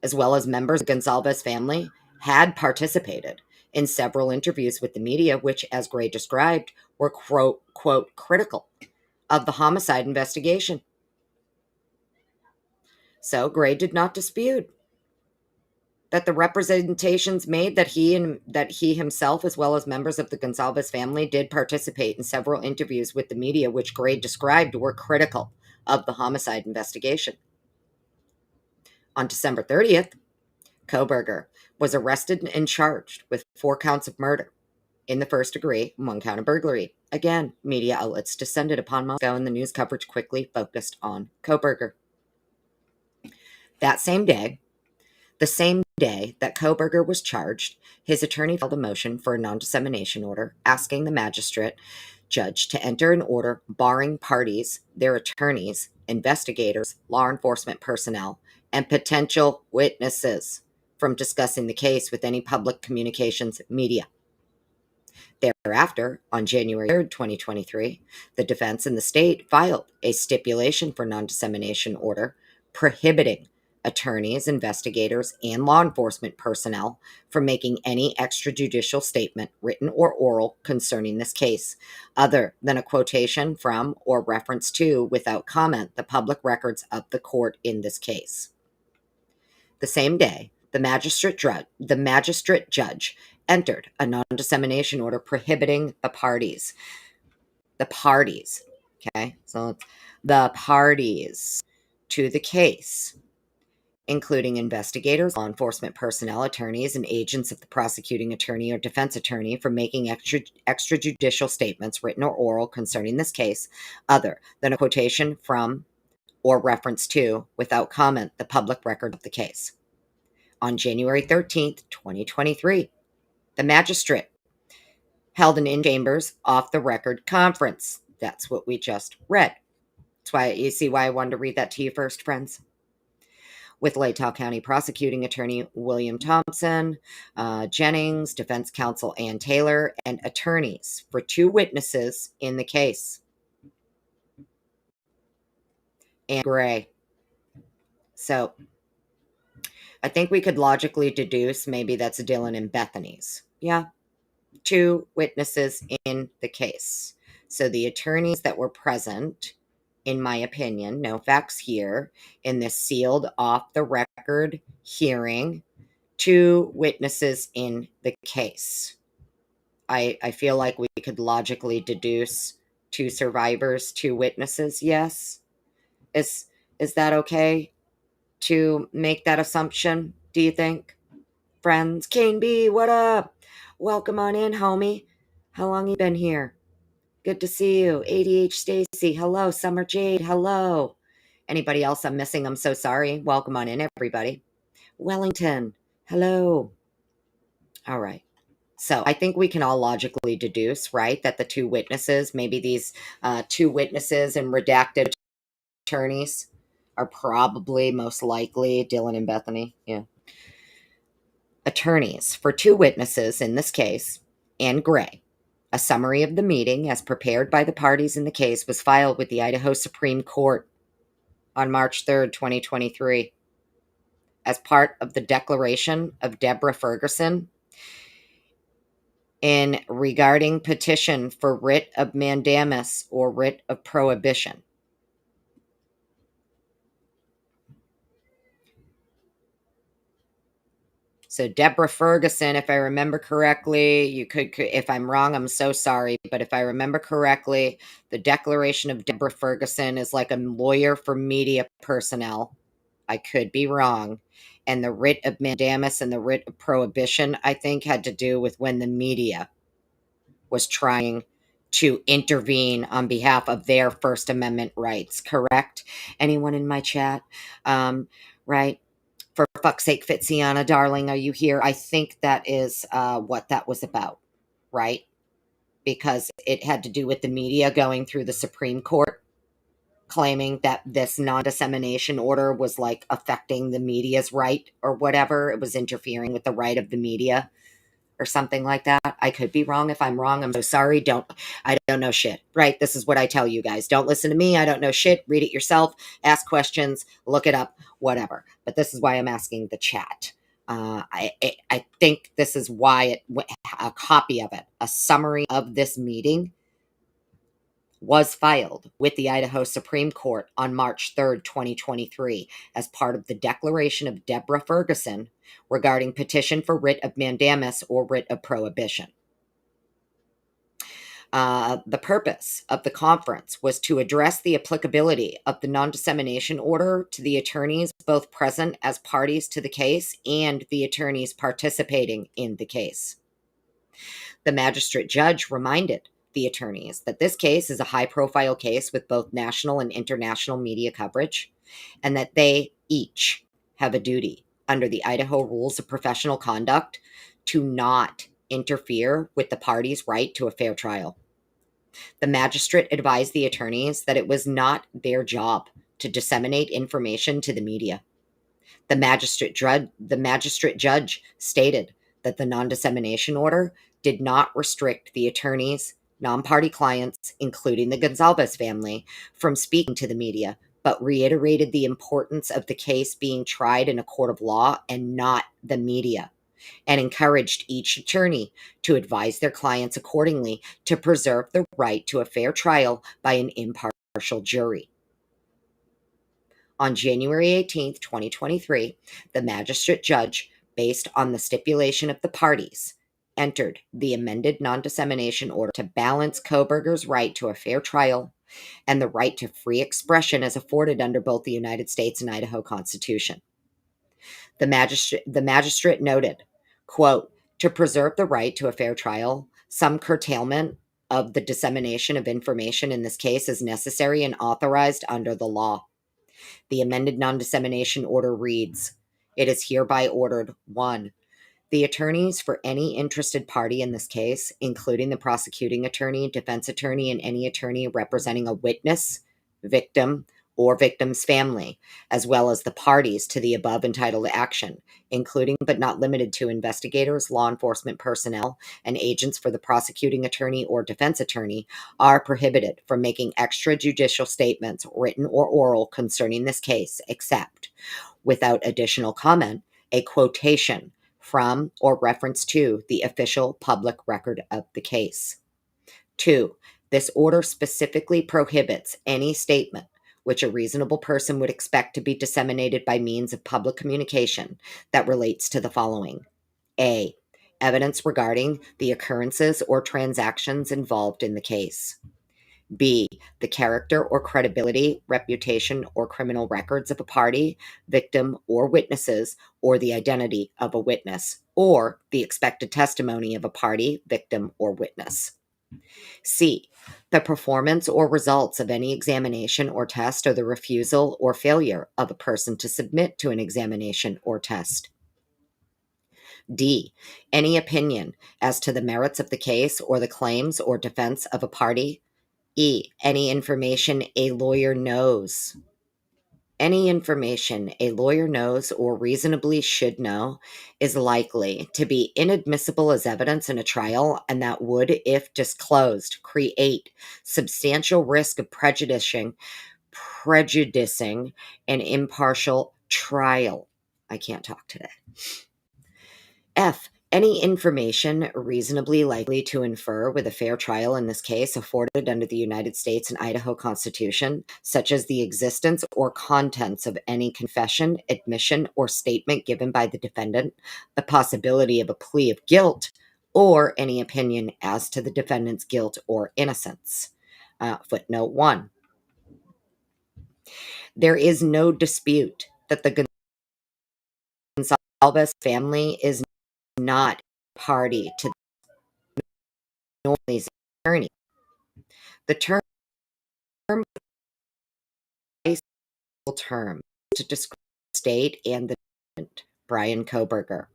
as well as members of the Gonsalves family, had participated in several interviews with the media, which, as Gray described, were, quote, critical of the homicide investigation. So Gray did not dispute that the representations made that he himself, as well as members of the Gonsalves family, did participate in several interviews with the media, which Gray described were critical of the homicide investigation. On December 30th, Kohberger was arrested and charged with 4 counts of murder in the first degree and 1 count of burglary. Again, media outlets descended upon Moscow, and the news coverage quickly focused on Kohberger. That same day, the same day that Kohberger was charged, his attorney filed a motion for a non-dissemination order, asking the magistrate judge to enter an order barring parties, their attorneys, investigators, law enforcement personnel, and potential witnesses from discussing the case with any public communications media. Thereafter, on January 3rd, 2023, the defense and the state filed a stipulation for non-dissemination order prohibiting attorneys, investigators, and law enforcement personnel from making any extrajudicial statement, written or oral, concerning this case, other than a quotation from or reference to, without comment, the public records of the court in this case. The same day, the magistrate judge entered a non-dissemination order prohibiting the parties, okay? So it's the parties to the case, including investigators, law enforcement personnel, attorneys, and agents of the prosecuting attorney or defense attorney, from making extrajudicial statements, written or oral, concerning this case, other than a quotation from or reference to, without comment, the public record of the case. On January 13th, 2023, the magistrate held an in-chambers, off-the-record conference. That's what we just read. That's why, you see why I wanted to read that to you first, friends? with Latah County Prosecuting Attorney William Thompson, Jennings, defense counsel Ann Taylor, and attorneys for 2 witnesses in the case. And Gray. So I think we could logically deduce maybe that's Dylan and Bethany's. Yeah, 2 witnesses in the case. So the attorneys that were present, in my opinion, no facts here, in this sealed off the record hearing, 2 witnesses in the case. I feel like we could logically deduce 2 survivors, 2 witnesses. Yes. Is that okay to make that assumption, do you think? Friends, Kane B, what up? Welcome on in, homie. How long you been here? Good to see you. ADH Stacy, hello. Summer Jade, hello. Anybody else I'm missing? I'm so sorry. Welcome on in, everybody. Wellington, hello. All right. So I think we can all logically deduce, right, that the 2 witnesses, maybe these 2 witnesses and redacted attorneys, are probably most likely Dylan and Bethany. Yeah. Attorneys for 2 witnesses in this case, and Gray. A summary of the meeting as prepared by the parties in the case was filed with the Idaho Supreme Court on March 3rd, 2023. As part of the declaration of Deborah Ferguson in regarding petition for writ of mandamus or writ of prohibition. So Deborah Ferguson, if I remember correctly, you could, if I'm wrong, I'm so sorry, but if I remember correctly, the declaration of Deborah Ferguson is like a lawyer for media personnel. I could be wrong. And the writ of mandamus and the writ of prohibition, I think, had to do with when the media was trying to intervene on behalf of their First Amendment rights, correct? Anyone in my chat? Right? For fuck's sake, Fitziana, darling, are you here? I think that is what that was about, right? Because it had to do with the media going through the Supreme Court, claiming that this non-dissemination order was like affecting the media's right or whatever. It was interfering with the right of the media or something like that. I could be wrong. If I'm wrong, I'm so sorry. I don't know shit, right? This is what I tell you guys. Don't listen to me. I don't know shit. Read it yourself. Ask questions. Look it up. Whatever. But this is why I'm asking the chat. I think this is why a copy of it, a summary of this meeting, was filed with the Idaho Supreme Court on March 3rd, 2023, as part of the declaration of Deborah Ferguson regarding petition for writ of mandamus or writ of prohibition. The purpose of the conference was to address the applicability of the non-dissemination order to the attorneys both present as parties to the case and the attorneys participating in the case. The magistrate judge reminded the attorneys that this case is a high-profile case with both national and international media coverage, and that they each have a duty under the Idaho Rules of Professional Conduct to not interfere with the parties' right to a fair trial. The magistrate advised the attorneys that it was not their job to disseminate information to the media. The magistrate judge stated that the non-dissemination order did not restrict the attorneys, non-party clients, including the Gonzalez family, from speaking to the media, but reiterated the importance of the case being tried in a court of law and not the media, and encouraged each attorney to advise their clients accordingly to preserve the right to a fair trial by an impartial jury. On January 18th, 2023, the magistrate judge, based on the stipulation of the parties, entered the amended non-dissemination order to balance Kohberger's right to a fair trial and the right to free expression as afforded under both the United States and Idaho Constitution. The magistrate noted, quote, to preserve the right to a fair trial, some curtailment of the dissemination of information in this case is necessary and authorized under the law. The amended non-dissemination order reads, it is hereby ordered, 1, the attorneys for any interested party in this case, including the prosecuting attorney, defense attorney, and any attorney representing a witness, victim, or victim's family, as well as the parties to the above entitled action, including but not limited to investigators, law enforcement personnel, and agents for the prosecuting attorney or defense attorney, are prohibited from making extrajudicial statements, written or oral, concerning this case, except, without additional comment, a quotation from or reference to the official public record of the case. 2. This order specifically prohibits any statement which a reasonable person would expect to be disseminated by means of public communication that relates to the following: A. Evidence regarding the occurrences or transactions involved in the case. B. The character or credibility, reputation, or criminal records of a party, victim, or witnesses, or the identity of a witness, or the expected testimony of a party, victim, or witness. C. The performance or results of any examination or test, or the refusal or failure of a person to submit to an examination or test. D. Any opinion as to the merits of the case or the claims or defense of a party. E. Any information a lawyer knows. Any information a lawyer knows or reasonably should know is likely to be inadmissible as evidence in a trial, and that would, if disclosed, create substantial risk of prejudicing an impartial trial. I can't talk today. F. Any information reasonably likely to infer with a fair trial in this case afforded under the United States and Idaho Constitution, such as the existence or contents of any confession, admission, or statement given by the defendant, the possibility of a plea of guilt, or any opinion as to the defendant's guilt or innocence. Footnote 1. There is no dispute that the Gonsalves family is not party to Norley's attorney. The term to describe the state and the defendant, Brian Koberger,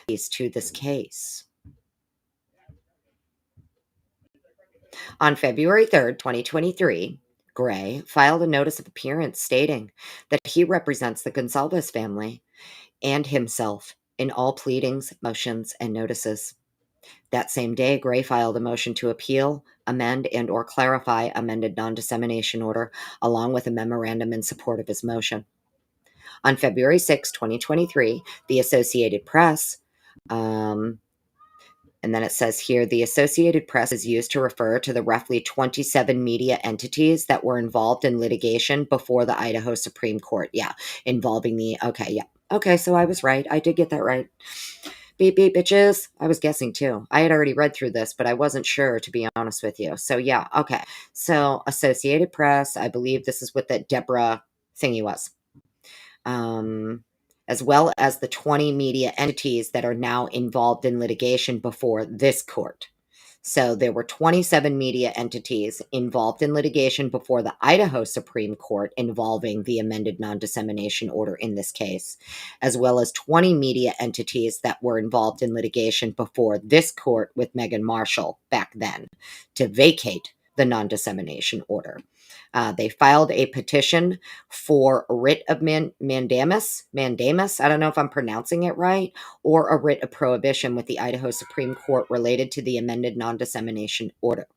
to this case. On February 3rd, 2023, Gray filed a notice of appearance stating that he represents the Gonsalves family and himself in all pleadings, motions, and notices. That same day, Gray filed a motion to appeal, amend, and or clarify amended non-dissemination order, along with a memorandum in support of his motion. On February 6, 2023, the Associated Press, and then it says here, the Associated Press is used to refer to the roughly 27 media entities that were involved in litigation before the Idaho Supreme Court. Yeah, involving the, okay, yeah. Okay, so I was right. I did get that right. Beep, beep, bitches. I was guessing too. I had already read through this, but I wasn't sure, to be honest with you. So yeah, okay. So Associated Press, I believe this is what that Deborah thingy was. As well as the 20 media entities that are now involved in litigation before this court. So there were 27 media entities involved in litigation before the Idaho Supreme Court involving the amended non-dissemination order in this case, as well as 20 media entities that were involved in litigation before this court with Megan Marshall back then to vacate the non-dissemination order. They filed a petition for a writ of mandamus, I don't know if I'm pronouncing it right, or a writ of prohibition with the Idaho Supreme Court related to the amended non-dissemination order.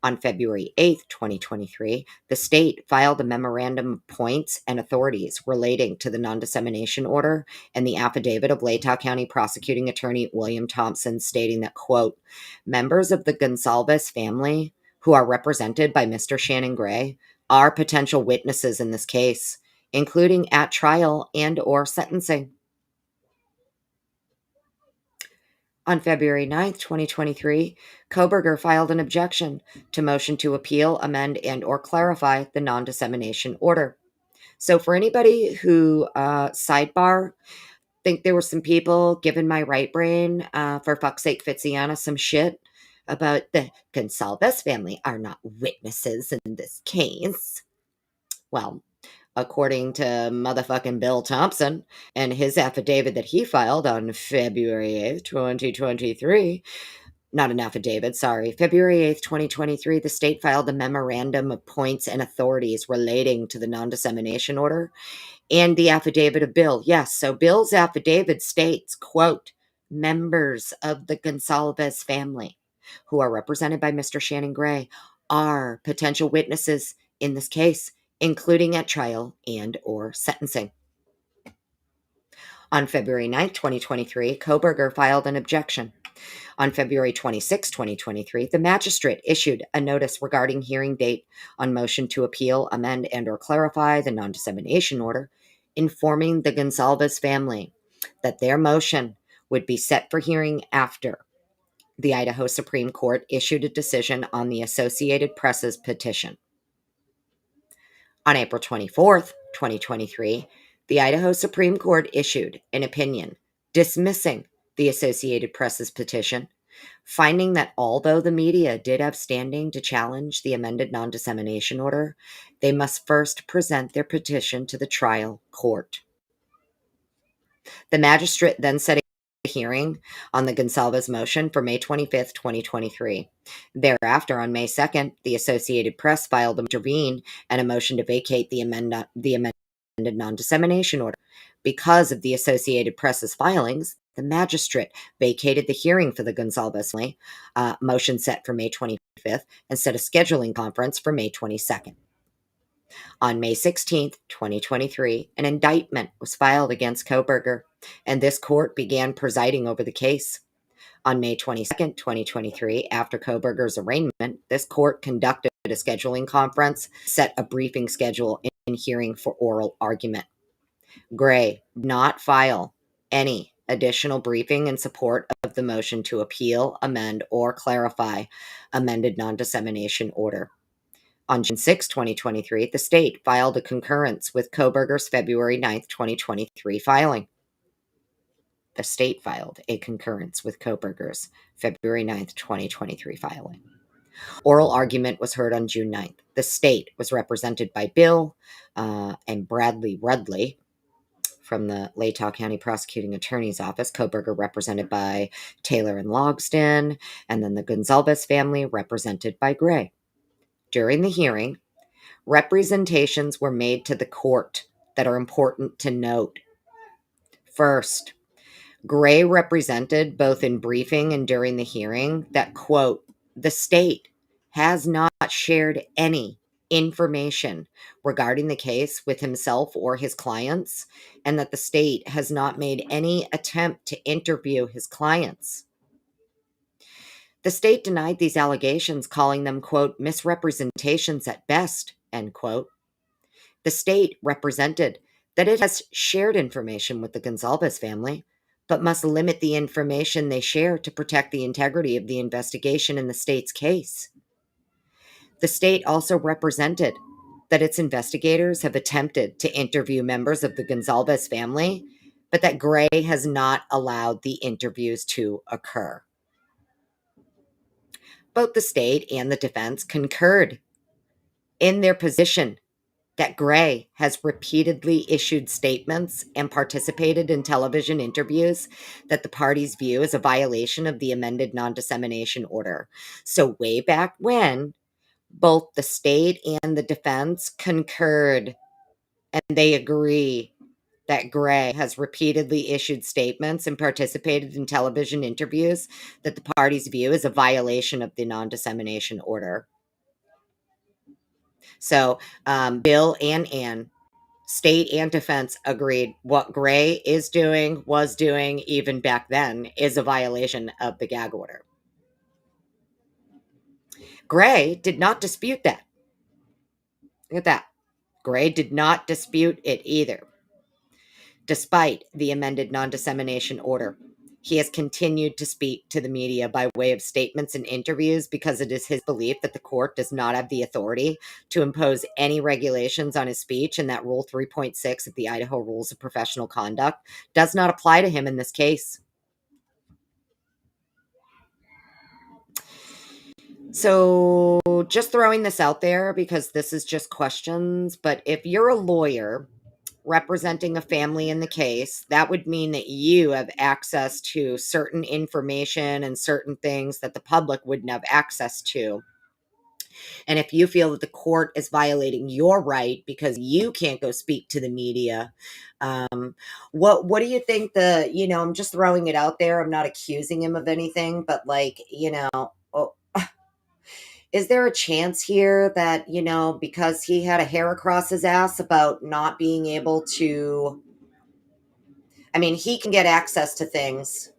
On February 8th, 2023, the state filed a memorandum of points and authorities relating to the non-dissemination order and the affidavit of Latah County Prosecuting Attorney William Thompson stating that, quote, members of the Gonsalves family who are represented by Mr. Shannon Gray are potential witnesses in this case, including at trial and or sentencing. On February 9th, 2023, Koberger filed an objection to motion to appeal, amend, and or clarify the non-dissemination order. So for anybody who, sidebar, think there were some people giving my right brain, for fuck's sake, Fitziana, some shit about the Gonsalves family are not witnesses in this case. Well, according to motherfucking Bill Thompson and his affidavit that he filed on February 8th, 2023, not an affidavit, sorry. February 8th, 2023, the state filed a memorandum of points and authorities relating to the non-dissemination order and the affidavit of Bill. Yes, so Bill's affidavit states, quote, members of the Gonsalves family who are represented by Mr. Shannon Gray are potential witnesses in this case, including at trial and or sentencing. On February 9th, 2023, Koberger filed an objection. On February 26, 2023, the magistrate issued a notice regarding hearing date on motion to appeal, amend, and or clarify the non-dissemination order, informing the Gonsalves family that their motion would be set for hearing after the Idaho Supreme Court issued a decision on the Associated Press's petition. On April 24th, 2023, the Idaho Supreme Court issued an opinion dismissing the Associated Press's petition, finding that although the media did have standing to challenge the amended non-dissemination order, they must first present their petition to the trial court. The magistrate then set a hearing on the Gonsalves motion for May 25th, 2023. Thereafter, on May 2nd, the Associated Press filed a intervene and a motion to vacate the amended non-dissemination order. Because of the Associated Press's filings, the magistrate vacated the hearing for the Gonsalves motion set for May 25th and set a scheduling conference for May 22nd. On May 16th, 2023, an indictment was filed against Koberger, and this court began presiding over the case. On May 22nd, 2023, after Koberger's arraignment, this court conducted a scheduling conference, set a briefing schedule, and hearing for oral argument. Gray did not file any additional briefing in support of the motion to appeal, amend, or clarify amended non-dissemination order. On June 6, 2023, the state filed a concurrence with Koberger's February 9, 2023 filing. The state filed a concurrence with Koberger's February 9, 2023 filing. Oral argument was heard on June 9th. The state was represented by Bill and Bradley Rudley from the Latah County Prosecuting Attorney's Office, Koberger represented by Taylor and Logsdon, and then the Gonsalves family represented by Gray. During the hearing, representations were made to the court that are important to note. First, Gray represented both in briefing and during the hearing that, quote, the state has not shared any information regarding the case with himself or his clients, and that the state has not made any attempt to interview his clients. The state denied these allegations, calling them, quote, misrepresentations at best, end quote. The state represented that it has shared information with the Gonsalves family, but must limit the information they share to protect the integrity of the investigation in the state's case. The state also represented that its investigators have attempted to interview members of the Gonsalves family, but that Gray has not allowed the interviews to occur. Both the state and the defense concurred in their position that Gray has repeatedly issued statements and participated in television interviews that the parties view as a violation of the amended non-dissemination order. So way back when, both the state and the defense concurred, and they agree that Gray has repeatedly issued statements and participated in television interviews that the parties view as a violation of the non-dissemination order. So Bill and Ann, state and defense, agreed what Gray was doing even back then is a violation of the gag order. Gray did not dispute that. Look at that. Gray did not dispute it either. Despite the amended non-dissemination order, he has continued to speak to the media by way of statements and interviews because it is his belief that the court does not have the authority to impose any regulations on his speech, and that Rule 3.6 of the Idaho Rules of Professional Conduct does not apply to him in this case. So just throwing this out there because this is just questions, but if you're a lawyer representing a family in the case, that would mean that you have access to certain information and certain things that the public wouldn't have access to. And if you feel that the court is violating your right because you can't go speak to the media, what do you think I'm just throwing it out there. I'm not accusing him of anything, but is there a chance here that, because he had a hair across his ass about not being able to, I mean, he can get access to things.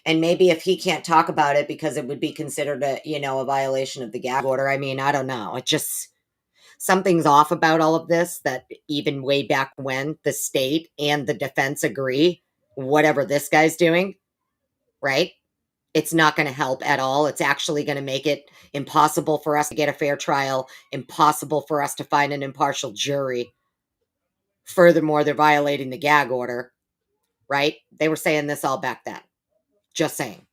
And maybe if he can't talk about it because it would be considered a violation of the gag order. I mean, I don't know. It just, something's off about all of this, that even way back when the state and the defense agree, whatever this guy's doing, right? It's not going to help at all. It's actually going to make it impossible for us to get a fair trial, impossible for us to find an impartial jury. Furthermore, they're violating the gag order, right? They were saying this all back then. Just saying.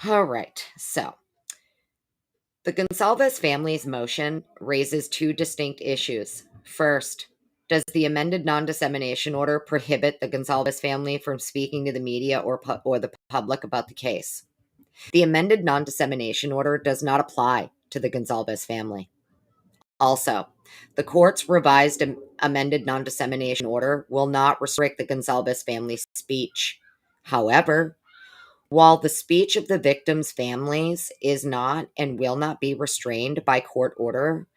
All right. So the Gonsalves family's motion raises two distinct issues. First, does the amended non-dissemination order prohibit the Gonsalves family from speaking to the media or the public about the case? The amended non-dissemination order does not apply to the Gonsalves family. Also, the court's revised amended non-dissemination order will not restrict the Gonsalves family's speech. However, while the speech of the victims' families is not and will not be restrained by court order,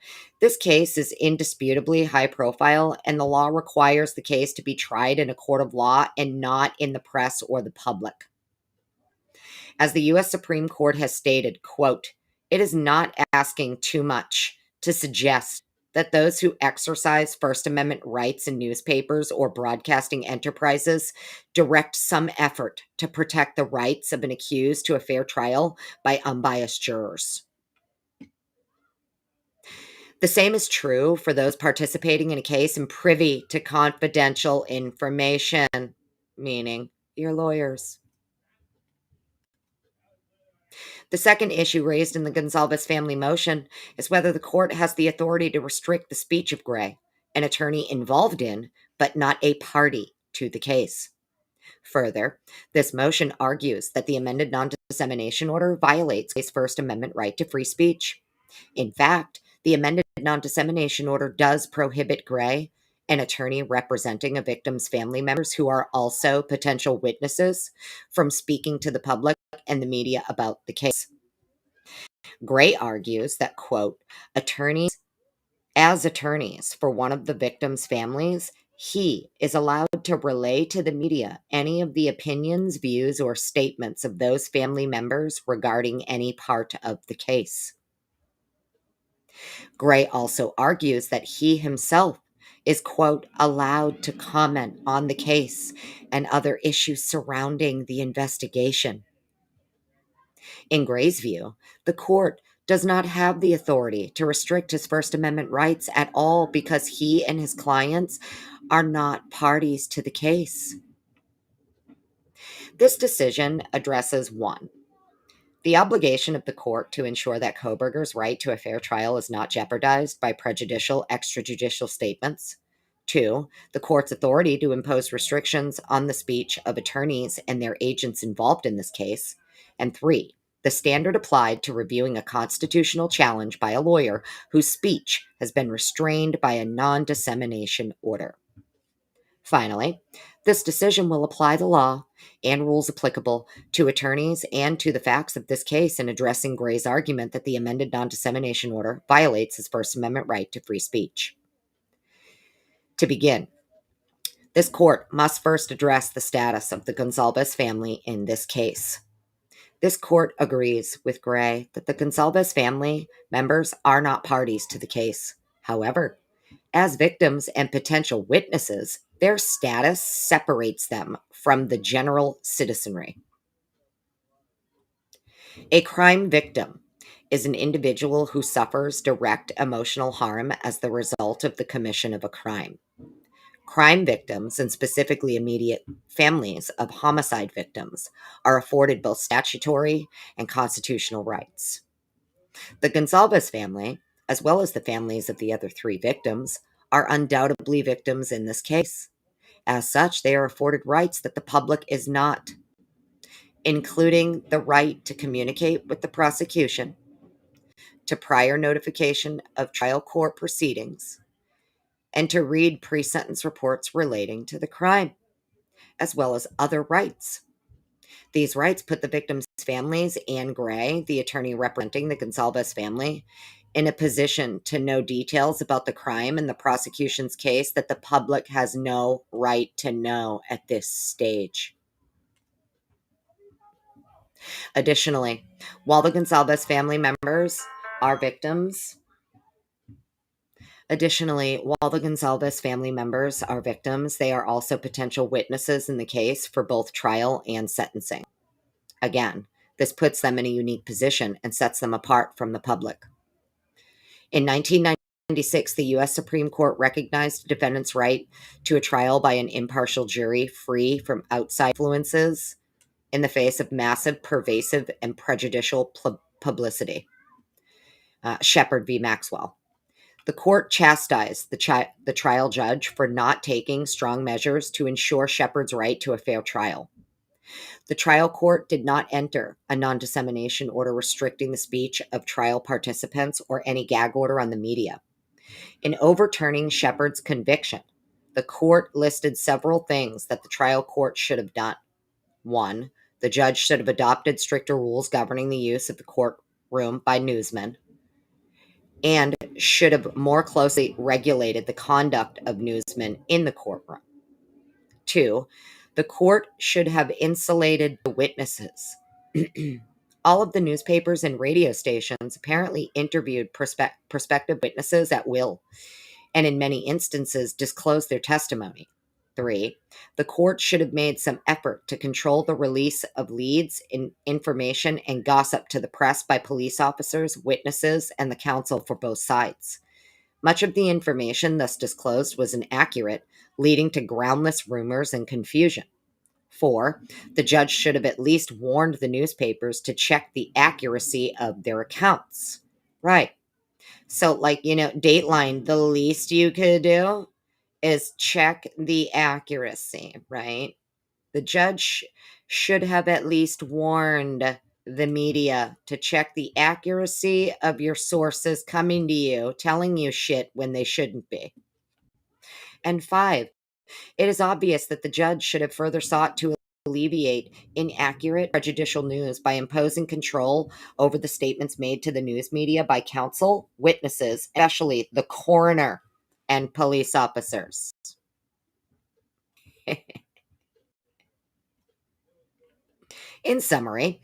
this case is indisputably high profile, and the law requires the case to be tried in a court of law and not in the press or the public. As the U.S. Supreme Court has stated, quote, "It is not asking too much to suggest that those who exercise First Amendment rights in newspapers or broadcasting enterprises direct some effort to protect the rights of an accused to a fair trial by unbiased jurors." The same is true for those participating in a case and privy to confidential information, meaning your lawyers. The second issue raised in the Gonsalves family motion is whether the court has the authority to restrict the speech of Gray, an attorney involved in, but not a party to the case. Further, this motion argues that the amended non-dissemination order violates his First Amendment right to free speech. In fact, the amended non-dissemination order does prohibit Gray, an attorney representing a victim's family members who are also potential witnesses, from speaking to the public and the media about the case. Gray argues that, quote, as attorneys for one of the victim's families, he is allowed to relay to the media any of the opinions, views, or statements of those family members regarding any part of the case. Gray also argues that he himself is, quote, allowed to comment on the case and other issues surrounding the investigation. In Gray's view, the court does not have the authority to restrict his First Amendment rights at all because he and his clients are not parties to the case. This decision addresses 1, the obligation of the court to ensure that Kohberger's right to a fair trial is not jeopardized by prejudicial extrajudicial statements. 2, the court's authority to impose restrictions on the speech of attorneys and their agents involved in this case. And 3, the standard applied to reviewing a constitutional challenge by a lawyer whose speech has been restrained by a non-dissemination order. Finally, this decision will apply the law and rules applicable to attorneys and to the facts of this case in addressing Gray's argument that the amended non-dissemination order violates his First Amendment right to free speech. To begin, this court must first address the status of the Gonsalves family in this case. This court agrees with Gray that the Gonsalves family members are not parties to the case. However, as victims and potential witnesses, their status separates them from the general citizenry. A crime victim is an individual who suffers direct emotional harm as the result of the commission of a crime. Crime victims, and specifically immediate families of homicide victims, are afforded both statutory and constitutional rights. The Gonsalves family as well as the families of the other 3 victims, are undoubtedly victims in this case. As such, they are afforded rights that the public is not, including the right to communicate with the prosecution, to prior notification of trial court proceedings, and to read pre-sentence reports relating to the crime, as well as other rights. These rights put the victims' families and Gray, the attorney representing the Gonsalves family, in a position to know details about the crime in the prosecution's case that the public has no right to know at this stage. Additionally, while the Gonsalves family members are victims, they are also potential witnesses in the case for both trial and sentencing. Again, this puts them in a unique position and sets them apart from the public. In 1996, the U.S. Supreme Court recognized a defendant's right to a trial by an impartial jury free from outside influences in the face of massive, pervasive, and prejudicial publicity. Shepard v. Maxwell. The court chastised the trial judge for not taking strong measures to ensure Shepard's right to a fair trial. The trial court did not enter a non-dissemination order restricting the speech of trial participants or any gag order on the media. In overturning Shepard's conviction, the court listed several things that the trial court should have done. 1. The judge should have adopted stricter rules governing the use of the courtroom by newsmen, and should have more closely regulated the conduct of newsmen in the courtroom. 2. The court should have insulated the witnesses. All of the newspapers and radio stations apparently interviewed prospective witnesses at will, and in many instances disclosed their testimony. 3. The court should have made some effort to control the release of leads, information, and gossip to the press by police officers, witnesses, and the counsel for both sides. Much of the information thus disclosed was inaccurate, leading to groundless rumors and confusion. 4. The judge should have at least warned the newspapers to check the accuracy of their accounts. Right. So, Dateline, the least you could do is check the accuracy, right? The judge should have at least warned the media to check the accuracy of your sources coming to you, telling you shit when they shouldn't be. And 5, it is obvious that the judge should have further sought to alleviate inaccurate, prejudicial news by imposing control over the statements made to the news media by counsel, witnesses, especially the coroner and police officers. In summary,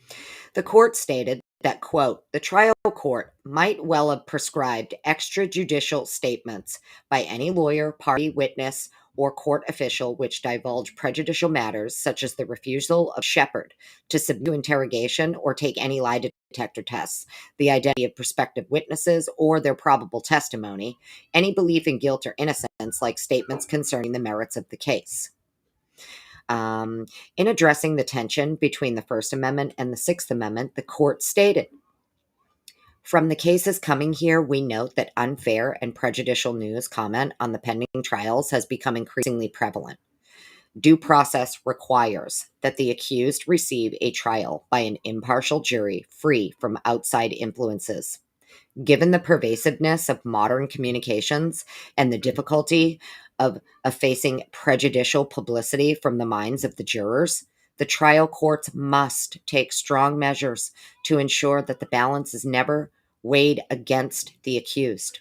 the court stated that, quote, the trial court might well have prescribed extrajudicial statements by any lawyer, party, witness, or court official which divulge prejudicial matters, such as the refusal of Shepard to submit to interrogation or take any lie detector tests, the identity of prospective witnesses or their probable testimony, any belief in guilt or innocence, like statements concerning the merits of the case. In addressing the tension between the First Amendment and the Sixth Amendment, the court stated, from the cases coming here, we note that unfair and prejudicial news comment on the pending trials has become increasingly prevalent. Due process requires that the accused receive a trial by an impartial jury free from outside influences. Given the pervasiveness of modern communications and the difficulty of facing prejudicial publicity from the minds of the jurors, the trial courts must take strong measures to ensure that the balance is never weighed against the accused.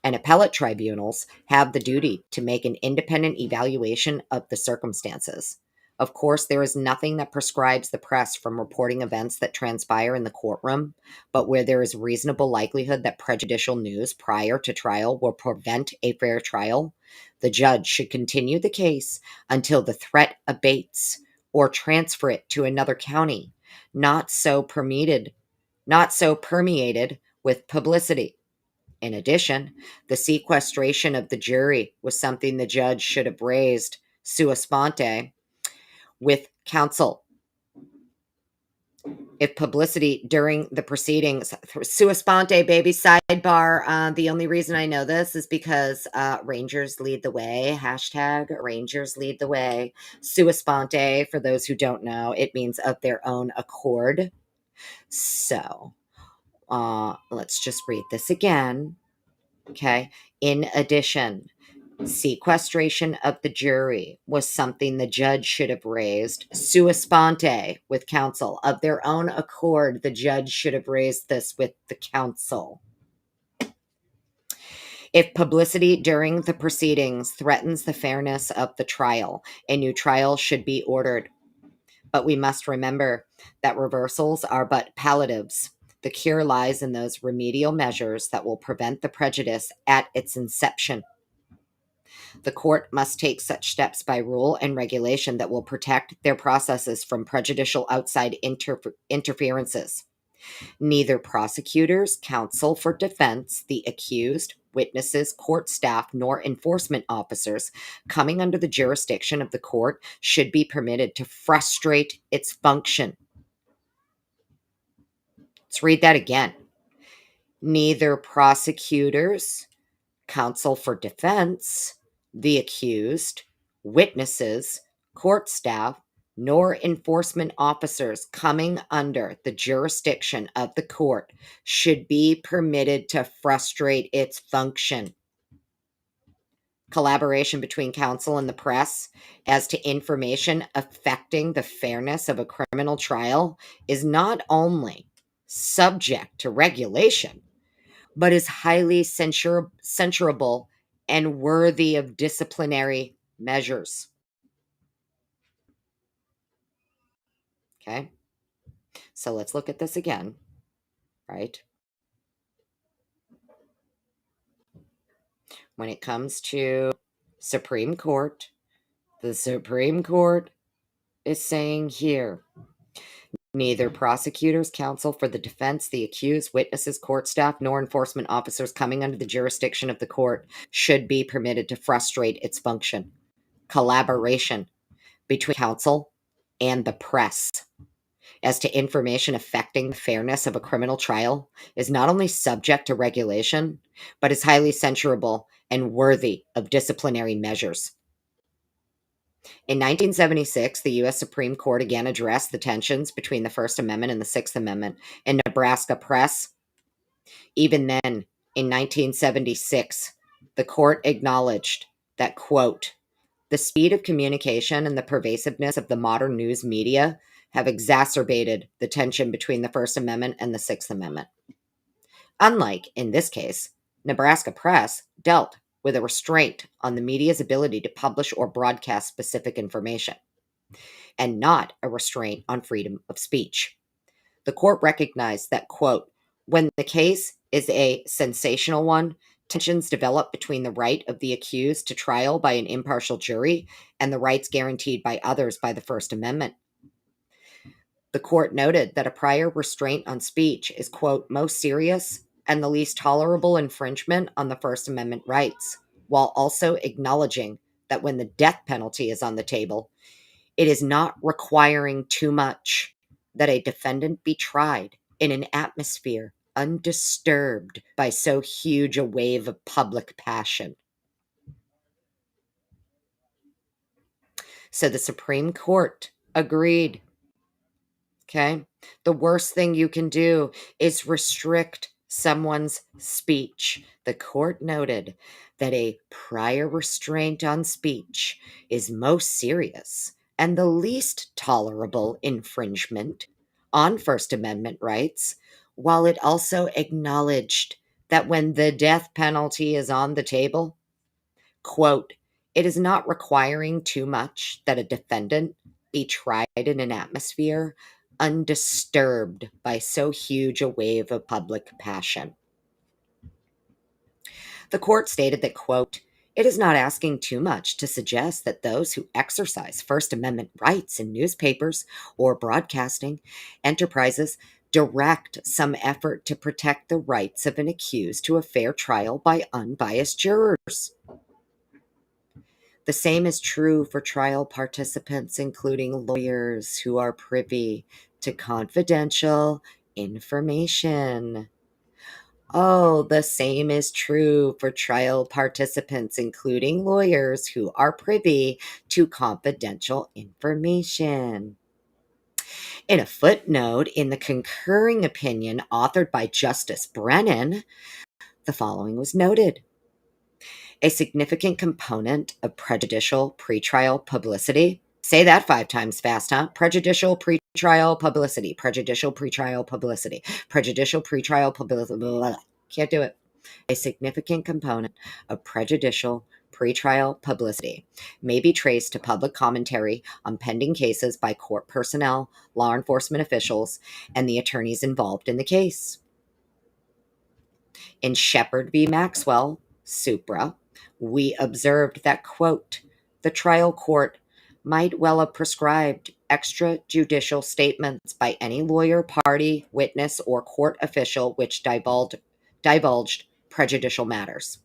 And appellate tribunals have the duty to make an independent evaluation of the circumstances. Of course, there is nothing that prescribes the press from reporting events that transpire in the courtroom, but where there is reasonable likelihood that prejudicial news prior to trial will prevent a fair trial, the judge should continue the case until the threat abates or transfer it to another county, not so permeated with publicity. In addition, the sequestration of the jury was something the judge should have raised sua sponte with counsel. If publicity during the proceedings, sua sponte, baby, sidebar. The only reason I know this is because Rangers lead the way. Hashtag Rangers lead the way. Sua sponte, for those who don't know, it means of their own accord. So let's just read this again. Okay. In addition, sequestration of the jury was something the judge should have raised sua sponte with counsel. Of their own accord, the judge should have raised this with the counsel. If publicity during the proceedings threatens the fairness of the trial, a new trial should be ordered. But we must remember that reversals are but palliatives. The cure lies in those remedial measures that will prevent the prejudice at its inception. The court must take such steps by rule and regulation that will protect their processes from prejudicial outside interferences. Neither prosecutors, counsel for defense, the accused, witnesses, court staff, nor enforcement officers coming under the jurisdiction of the court should be permitted to frustrate its function. Let's read that again. Neither prosecutors, counsel for defense, the accused, witnesses, court staff, nor enforcement officers coming under the jurisdiction of the court should be permitted to frustrate its function. Collaboration between counsel and the press as to information affecting the fairness of a criminal trial is not only subject to regulation, but is highly censurable and worthy of disciplinary measures. Okay, so let's look at this again, right? When it comes to Supreme Court, the Supreme Court is saying here, neither prosecutors, counsel for the defense, the accused, witnesses, court staff, nor enforcement officers coming under the jurisdiction of the court should be permitted to frustrate its function. Collaboration between counsel and the press as to information affecting the fairness of a criminal trial is not only subject to regulation, but is highly censurable and worthy of disciplinary measures. In 1976, the U.S. Supreme Court again addressed the tensions between the First Amendment and the Sixth Amendment in Nebraska press. Even then, in 1976, the court acknowledged that, quote, the speed of communication and the pervasiveness of the modern news media have exacerbated the tension between the First Amendment and the Sixth Amendment. Unlike, in this case, Nebraska press dealt with a restraint on the media's ability to publish or broadcast specific information, and not a restraint on freedom of speech. The court recognized that, quote, when the case is a sensational one, tensions develop between the right of the accused to trial by an impartial jury and the rights guaranteed by others by the First Amendment. The court noted that a prior restraint on speech is, quote, most serious and the least tolerable infringement on the First Amendment rights, while also acknowledging that when the death penalty is on the table, it is not requiring too much that a defendant be tried in an atmosphere undisturbed by so huge a wave of public passion. So the Supreme Court agreed. Okay. The worst thing you can do is restrict someone's speech. The court noted that a prior restraint on speech is most serious and the least tolerable infringement on First Amendment rights, while it also acknowledged that when the death penalty is on the table, quote, it is not requiring too much that a defendant be tried in an atmosphere undisturbed by so huge a wave of public passion. The court stated that, quote, it is not asking too much to suggest that those who exercise First Amendment rights in newspapers or broadcasting enterprises direct some effort to protect the rights of an accused to a fair trial by unbiased jurors. The same is true for trial participants, including lawyers who are privy to confidential information. Oh, the same is true for trial participants, including lawyers who are privy to confidential information. In a footnote in the concurring opinion authored by Justice Brennan, the following was noted. A significant component of prejudicial pretrial publicity. Say that 5 times fast, huh? Prejudicial pretrial publicity, prejudicial pretrial publicity, prejudicial pretrial publicity. Blah, blah, blah. Can't do it. A significant component of prejudicial pretrial publicity may be traced to public commentary on pending cases by court personnel, law enforcement officials, and the attorneys involved in the case. In Shepard v. Maxwell, Supra, we observed that, quote, the trial court might well have prescribed extrajudicial statements by any lawyer, party, witness, or court official which divulged prejudicial matters.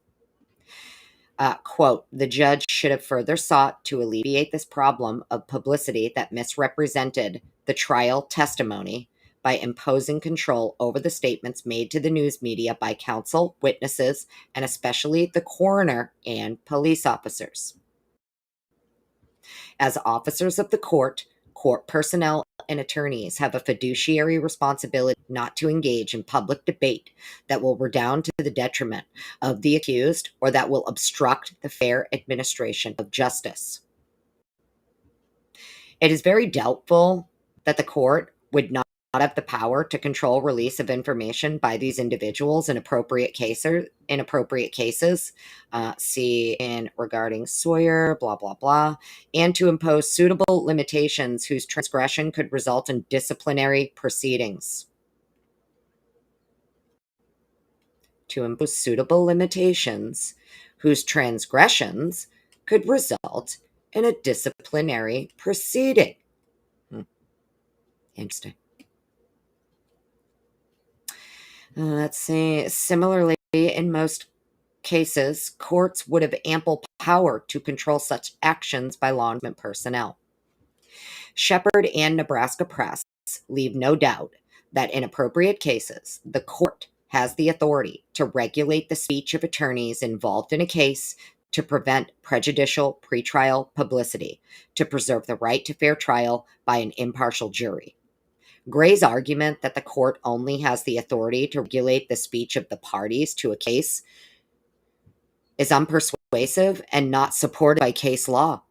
Quote, the judge should have further sought to alleviate this problem of publicity that misrepresented the trial testimony by imposing control over the statements made to the news media by counsel, witnesses, and especially the coroner and police officers. As officers of the court personnel and attorneys have a fiduciary responsibility not to engage in public debate that will redound to the detriment of the accused or that will obstruct the fair administration of justice. It is very doubtful that the court would not have the power to control release of information by these individuals in appropriate cases. See in regarding Sawyer, blah, blah, blah, and to impose suitable limitations whose transgression could result in disciplinary proceedings. To impose suitable limitations whose transgressions could result in a disciplinary proceeding. Interesting. Let's see. Similarly, in most cases, courts would have ample power to control such actions by law enforcement personnel. Shepard and Nebraska Press leave no doubt that in appropriate cases, the court has the authority to regulate the speech of attorneys involved in a case to prevent prejudicial pretrial publicity, to preserve the right to fair trial by an impartial jury. Gray's argument that the court only has the authority to regulate the speech of the parties to a case is unpersuasive and not supported by case law.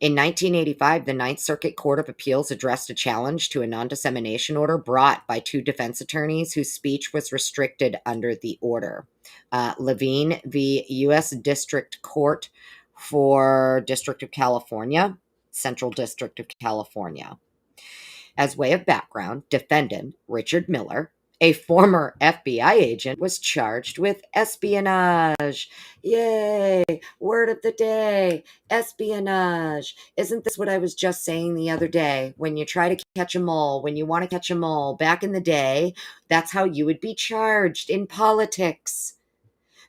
In 1985, the Ninth Circuit Court of Appeals addressed a challenge to a non-dissemination order brought by 2 defense attorneys whose speech was restricted under the order. Levine v. U.S. District Court for District of California, Central District of California. As way of background, defendant Richard Miller, a former FBI agent, was charged with espionage. Yay! Word of the day, espionage. Isn't this what I was just saying the other day? When you try to catch a mole, when you want to catch a mole, back in the day, that's how you would be charged in politics.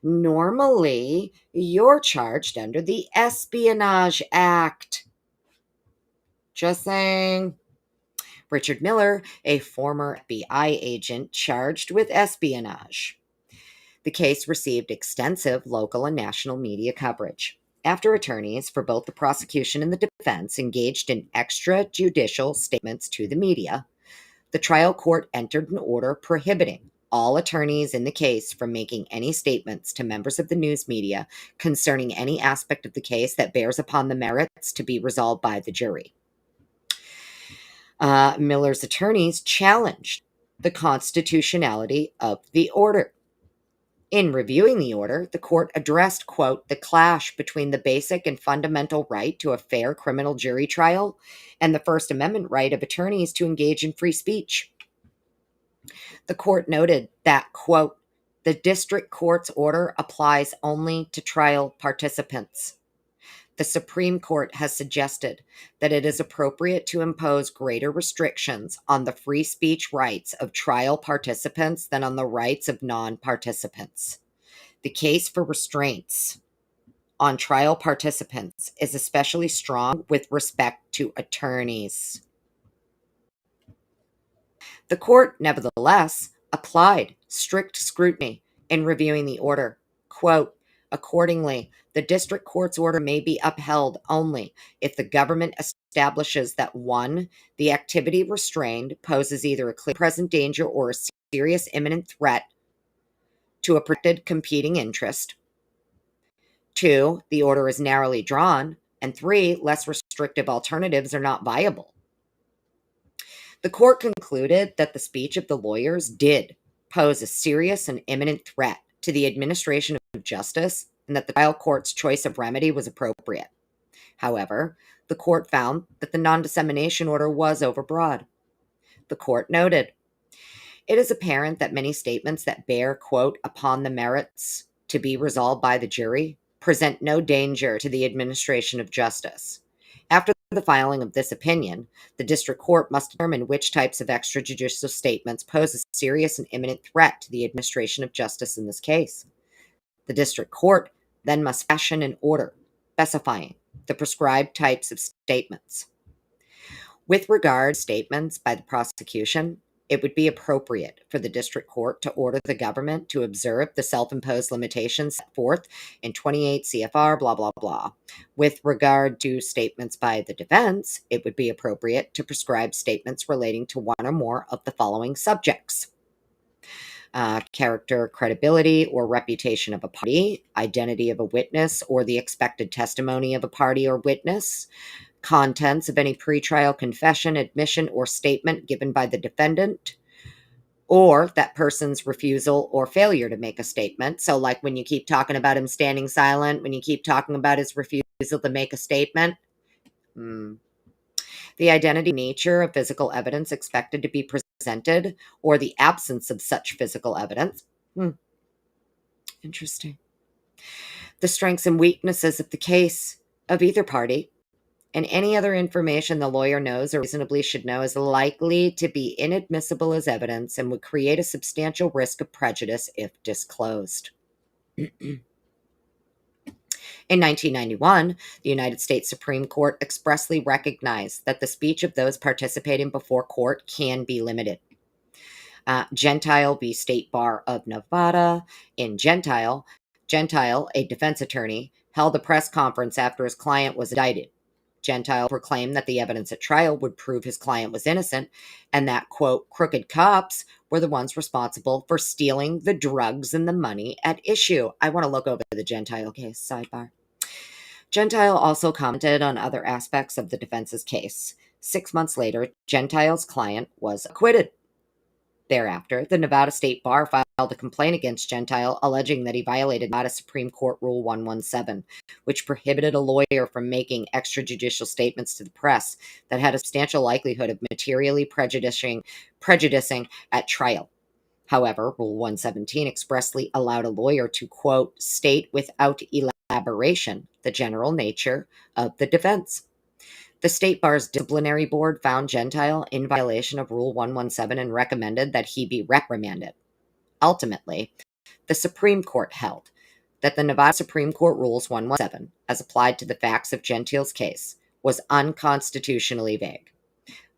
Normally, you're charged under the Espionage Act. Just saying. Richard Miller, a former FBI agent charged with espionage. The case received extensive local and national media coverage. After attorneys for both the prosecution and the defense engaged in extrajudicial statements to the media, the trial court entered an order prohibiting all attorneys in the case from making any statements to members of the news media concerning any aspect of the case that bears upon the merits to be resolved by the jury. Miller's attorneys challenged the constitutionality of the order. In reviewing the order, the court addressed, quote, the clash between the basic and fundamental right to a fair criminal jury trial and the First Amendment right of attorneys to engage in free speech. The court noted that, quote, the district court's order applies only to trial participants. The Supreme Court has suggested that it is appropriate to impose greater restrictions on the free speech rights of trial participants than on the rights of non-participants. The case for restraints on trial participants is especially strong with respect to attorneys. The court, nevertheless, applied strict scrutiny in reviewing the order. Quote, accordingly, the district court's order may be upheld only if the government establishes that 1, the activity restrained poses either a clear present danger or a serious imminent threat to a protected competing interest. 2, the order is narrowly drawn. And 3, less restrictive alternatives are not viable. The court concluded that the speech of the lawyers did pose a serious and imminent threat to the administration of justice and that the trial court's choice of remedy was appropriate. However, the court found that the non-dissemination order was overbroad. The court noted, it is apparent that many statements that bear, quote, upon the merits to be resolved by the jury present no danger to the administration of justice. After the filing of this opinion, the district court must determine which types of extrajudicial statements pose a serious and imminent threat to the administration of justice in this case. The district court then must fashion an order specifying the prescribed types of statements. With regard to statements by the prosecution, it would be appropriate for the district court to order the government to observe the self-imposed limitations set forth in 28 CFR, blah, blah, blah. With regard to statements by the defense, it would be appropriate to prescribe statements relating to one or more of the following subjects. Character, credibility, or reputation of a party, identity of a witness, or the expected testimony of a party or witness, contents of any pretrial confession, admission, or statement given by the defendant, or that person's refusal or failure to make a statement. So, like when you keep talking about him standing silent, when you keep talking about his refusal to make a statement, the identity nature of physical evidence expected to be presented, or the absence of such physical evidence. Interesting. The strengths and weaknesses of the case of either party, and any other information the lawyer knows or reasonably should know is likely to be inadmissible as evidence and would create a substantial risk of prejudice if disclosed. In 1991, the United States Supreme Court expressly recognized that the speech of those participating before court can be limited. Gentile v. State Bar of Nevada. In Gentile, a defense attorney, held a press conference after his client was indicted. Gentile proclaimed that the evidence at trial would prove his client was innocent and that, quote, crooked cops were the ones responsible for stealing the drugs and the money at issue. I want to look over the Gentile case, sidebar. Gentile also commented on other aspects of the defense's case. 6 months later, Gentile's client was acquitted. Thereafter, the Nevada State Bar filed a complaint against Gentile, alleging that he violated Nevada Supreme Court Rule 117, which prohibited a lawyer from making extrajudicial statements to the press that had a substantial likelihood of materially prejudicing at trial. However, Rule 117 expressly allowed a lawyer to, quote, state without elaboration the general nature of the defense. The State Bar's disciplinary board found Gentile in violation of Rule 117 and recommended that he be reprimanded. Ultimately, the Supreme Court held that the Nevada Supreme Court Rules 117, as applied to the facts of Gentile's case, was unconstitutionally vague.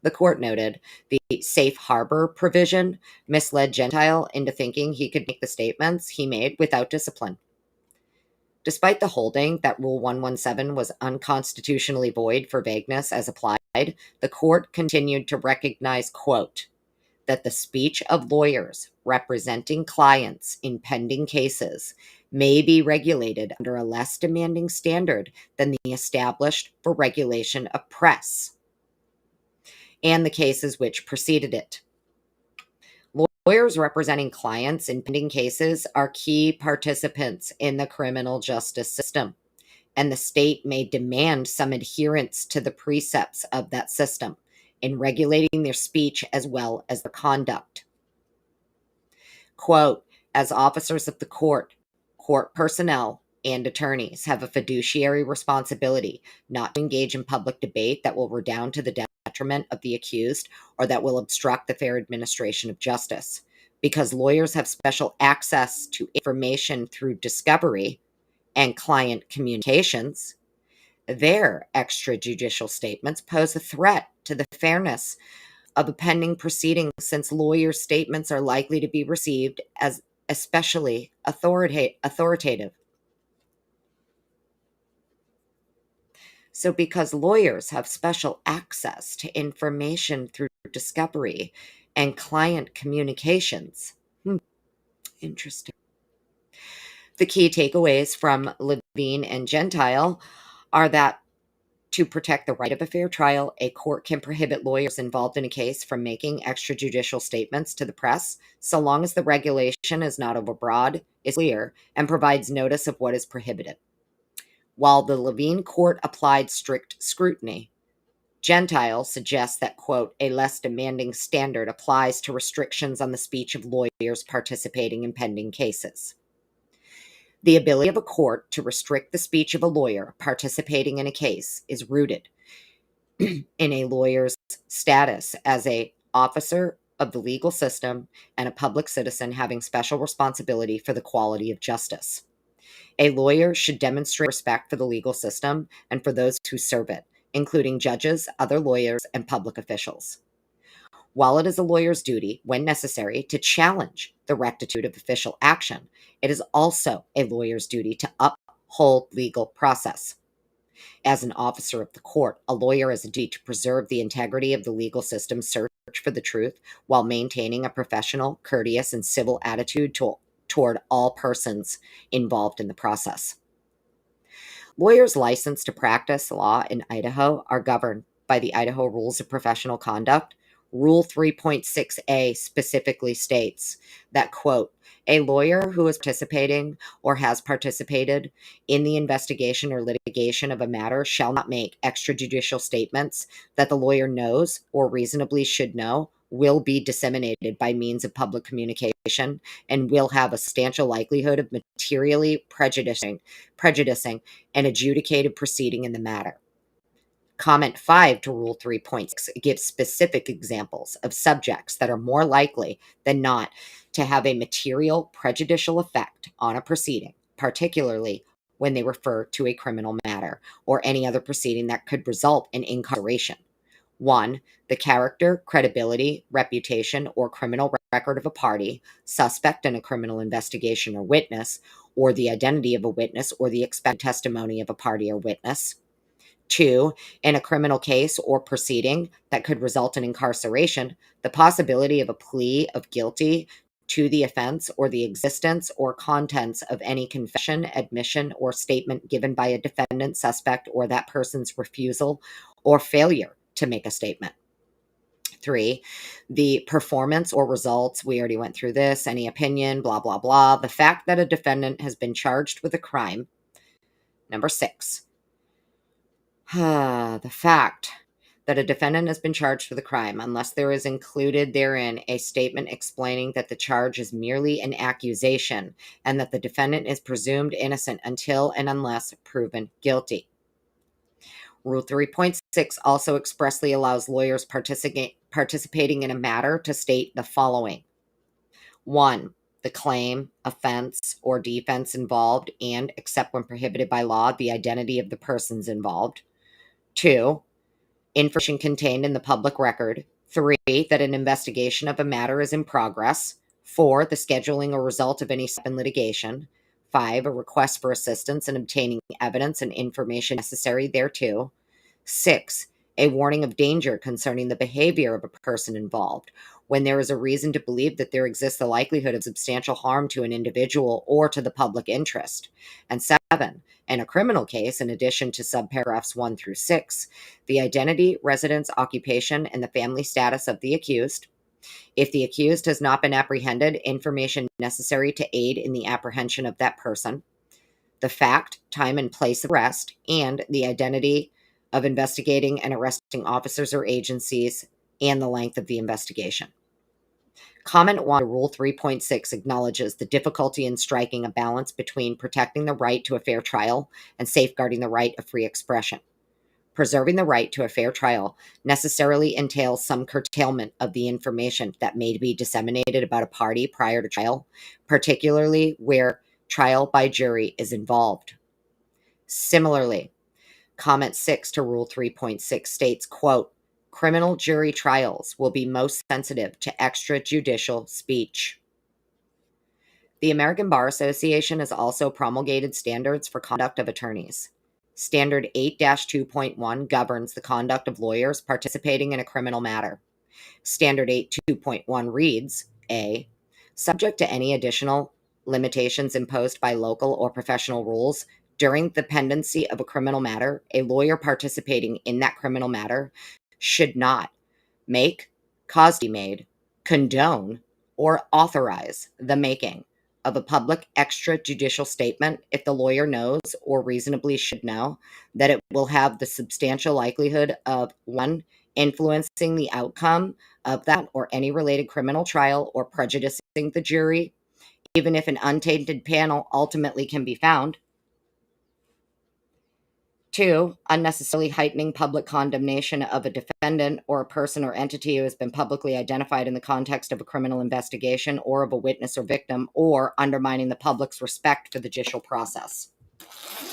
The court noted the safe harbor provision misled Gentile into thinking he could make the statements he made without discipline. Despite the holding that Rule 117 was unconstitutionally void for vagueness as applied, the court continued to recognize, quote, that the speech of lawyers representing clients in pending cases may be regulated under a less demanding standard than the established for regulation of press and the cases which preceded it. Lawyers representing clients in pending cases are key participants in the criminal justice system, and the state may demand some adherence to the precepts of that system in regulating their speech as well as their conduct. Quote, as officers of the court personnel, and attorneys have a fiduciary responsibility not to engage in public debate that will redound to the detriment of the accused or that will obstruct the fair administration of justice. Because lawyers have special access to information through discovery and client communications, their extrajudicial statements pose a threat to the fairness of a pending proceeding since lawyers' statements are likely to be received as especially authoritative. So, because lawyers have special access to information through discovery and client communications. Interesting. The key takeaways from Levine and Gentile are that to protect the right of a fair trial, a court can prohibit lawyers involved in a case from making extrajudicial statements to the press, so long as the regulation is not overbroad, is clear, and provides notice of what is prohibited. While the Levine court applied strict scrutiny, Gentile suggests that, quote, a less demanding standard applies to restrictions on the speech of lawyers participating in pending cases. The ability of a court to restrict the speech of a lawyer participating in a case is rooted in a lawyer's status as an officer of the legal system and a public citizen having special responsibility for the quality of justice. A lawyer should demonstrate respect for the legal system and for those who serve it, including judges, other lawyers, and public officials. While it is a lawyer's duty, when necessary, to challenge the rectitude of official action, it is also a lawyer's duty to uphold legal process. As an officer of the court, a lawyer has a duty to preserve the integrity of the legal system, search for the truth, while maintaining a professional, courteous, and civil attitude toward all persons involved in the process. Lawyers licensed to practice law in Idaho are governed by the Idaho Rules of Professional Conduct. Rule 3.6a specifically states that, quote, a lawyer who is participating or has participated in the investigation or litigation of a matter shall not make extrajudicial statements that the lawyer knows or reasonably should know will be disseminated by means of public communication and will have a substantial likelihood of materially prejudicing an adjudicated proceeding in the matter. Comment 5 to Rule 3.6 gives specific examples of subjects that are more likely than not to have a material prejudicial effect on a proceeding, particularly when they refer to a criminal matter or any other proceeding that could result in incarceration. 1. The character, credibility, reputation, or criminal record of a party, suspect in a criminal investigation or witness, or the identity of a witness or the expected testimony of a party or witness. 2. In a criminal case or proceeding that could result in incarceration, the possibility of a plea of guilty to the offense or the existence or contents of any confession, admission, or statement given by a defendant, suspect, or that person's refusal or failure to make a statement. 3. The performance or results, we already went through this, any opinion, blah, blah, blah. The fact that a defendant has been charged with a crime. Number 6. The fact that a defendant has been charged with a crime, unless there is included therein a statement explaining that the charge is merely an accusation and that the defendant is presumed innocent until and unless proven guilty. Rule 3.6 also expressly allows lawyers participating in a matter to state the following. 1. The claim, offense, or defense involved, and, except when prohibited by law, the identity of the persons involved. 2. Information contained in the public record. 3. That an investigation of a matter is in progress. 4. The scheduling or result of any step in litigation. 5. A request for assistance in obtaining evidence and information necessary thereto. 6. A warning of danger concerning the behavior of a person involved, when there is a reason to believe that there exists the likelihood of substantial harm to an individual or to the public interest. And 7. In a criminal case, in addition to subparagraphs 1 through 6, the identity, residence, occupation, and the family status of the accused. If the accused has not been apprehended, information necessary to aid in the apprehension of that person. The fact, time, and place of arrest, and the identity of investigating and arresting officers or agencies, and the length of the investigation. Comment 1 to Rule 3.6 acknowledges the difficulty in striking a balance between protecting the right to a fair trial and safeguarding the right of free expression. Preserving the right to a fair trial necessarily entails some curtailment of the information that may be disseminated about a party prior to trial, particularly where trial by jury is involved. Similarly, Comment 6 to Rule 3.6 states, quote, criminal jury trials will be most sensitive to extrajudicial speech. The American Bar Association has also promulgated standards for conduct of attorneys. Standard 8-2.1 governs the conduct of lawyers participating in a criminal matter. Standard 8.2.1 reads, A, subject to any additional limitations imposed by local or professional rules, during the pendency of a criminal matter, a lawyer participating in that criminal matter should not make, cause to be made, condone, or authorize the making of a public extrajudicial statement if the lawyer knows or reasonably should know that it will have the substantial likelihood of 1, influencing the outcome of that or any related criminal trial or prejudicing the jury, even if an untainted panel ultimately can be found. 2, unnecessarily heightening public condemnation of a defendant or a person or entity who has been publicly identified in the context of a criminal investigation or of a witness or victim, or undermining the public's respect for the judicial process.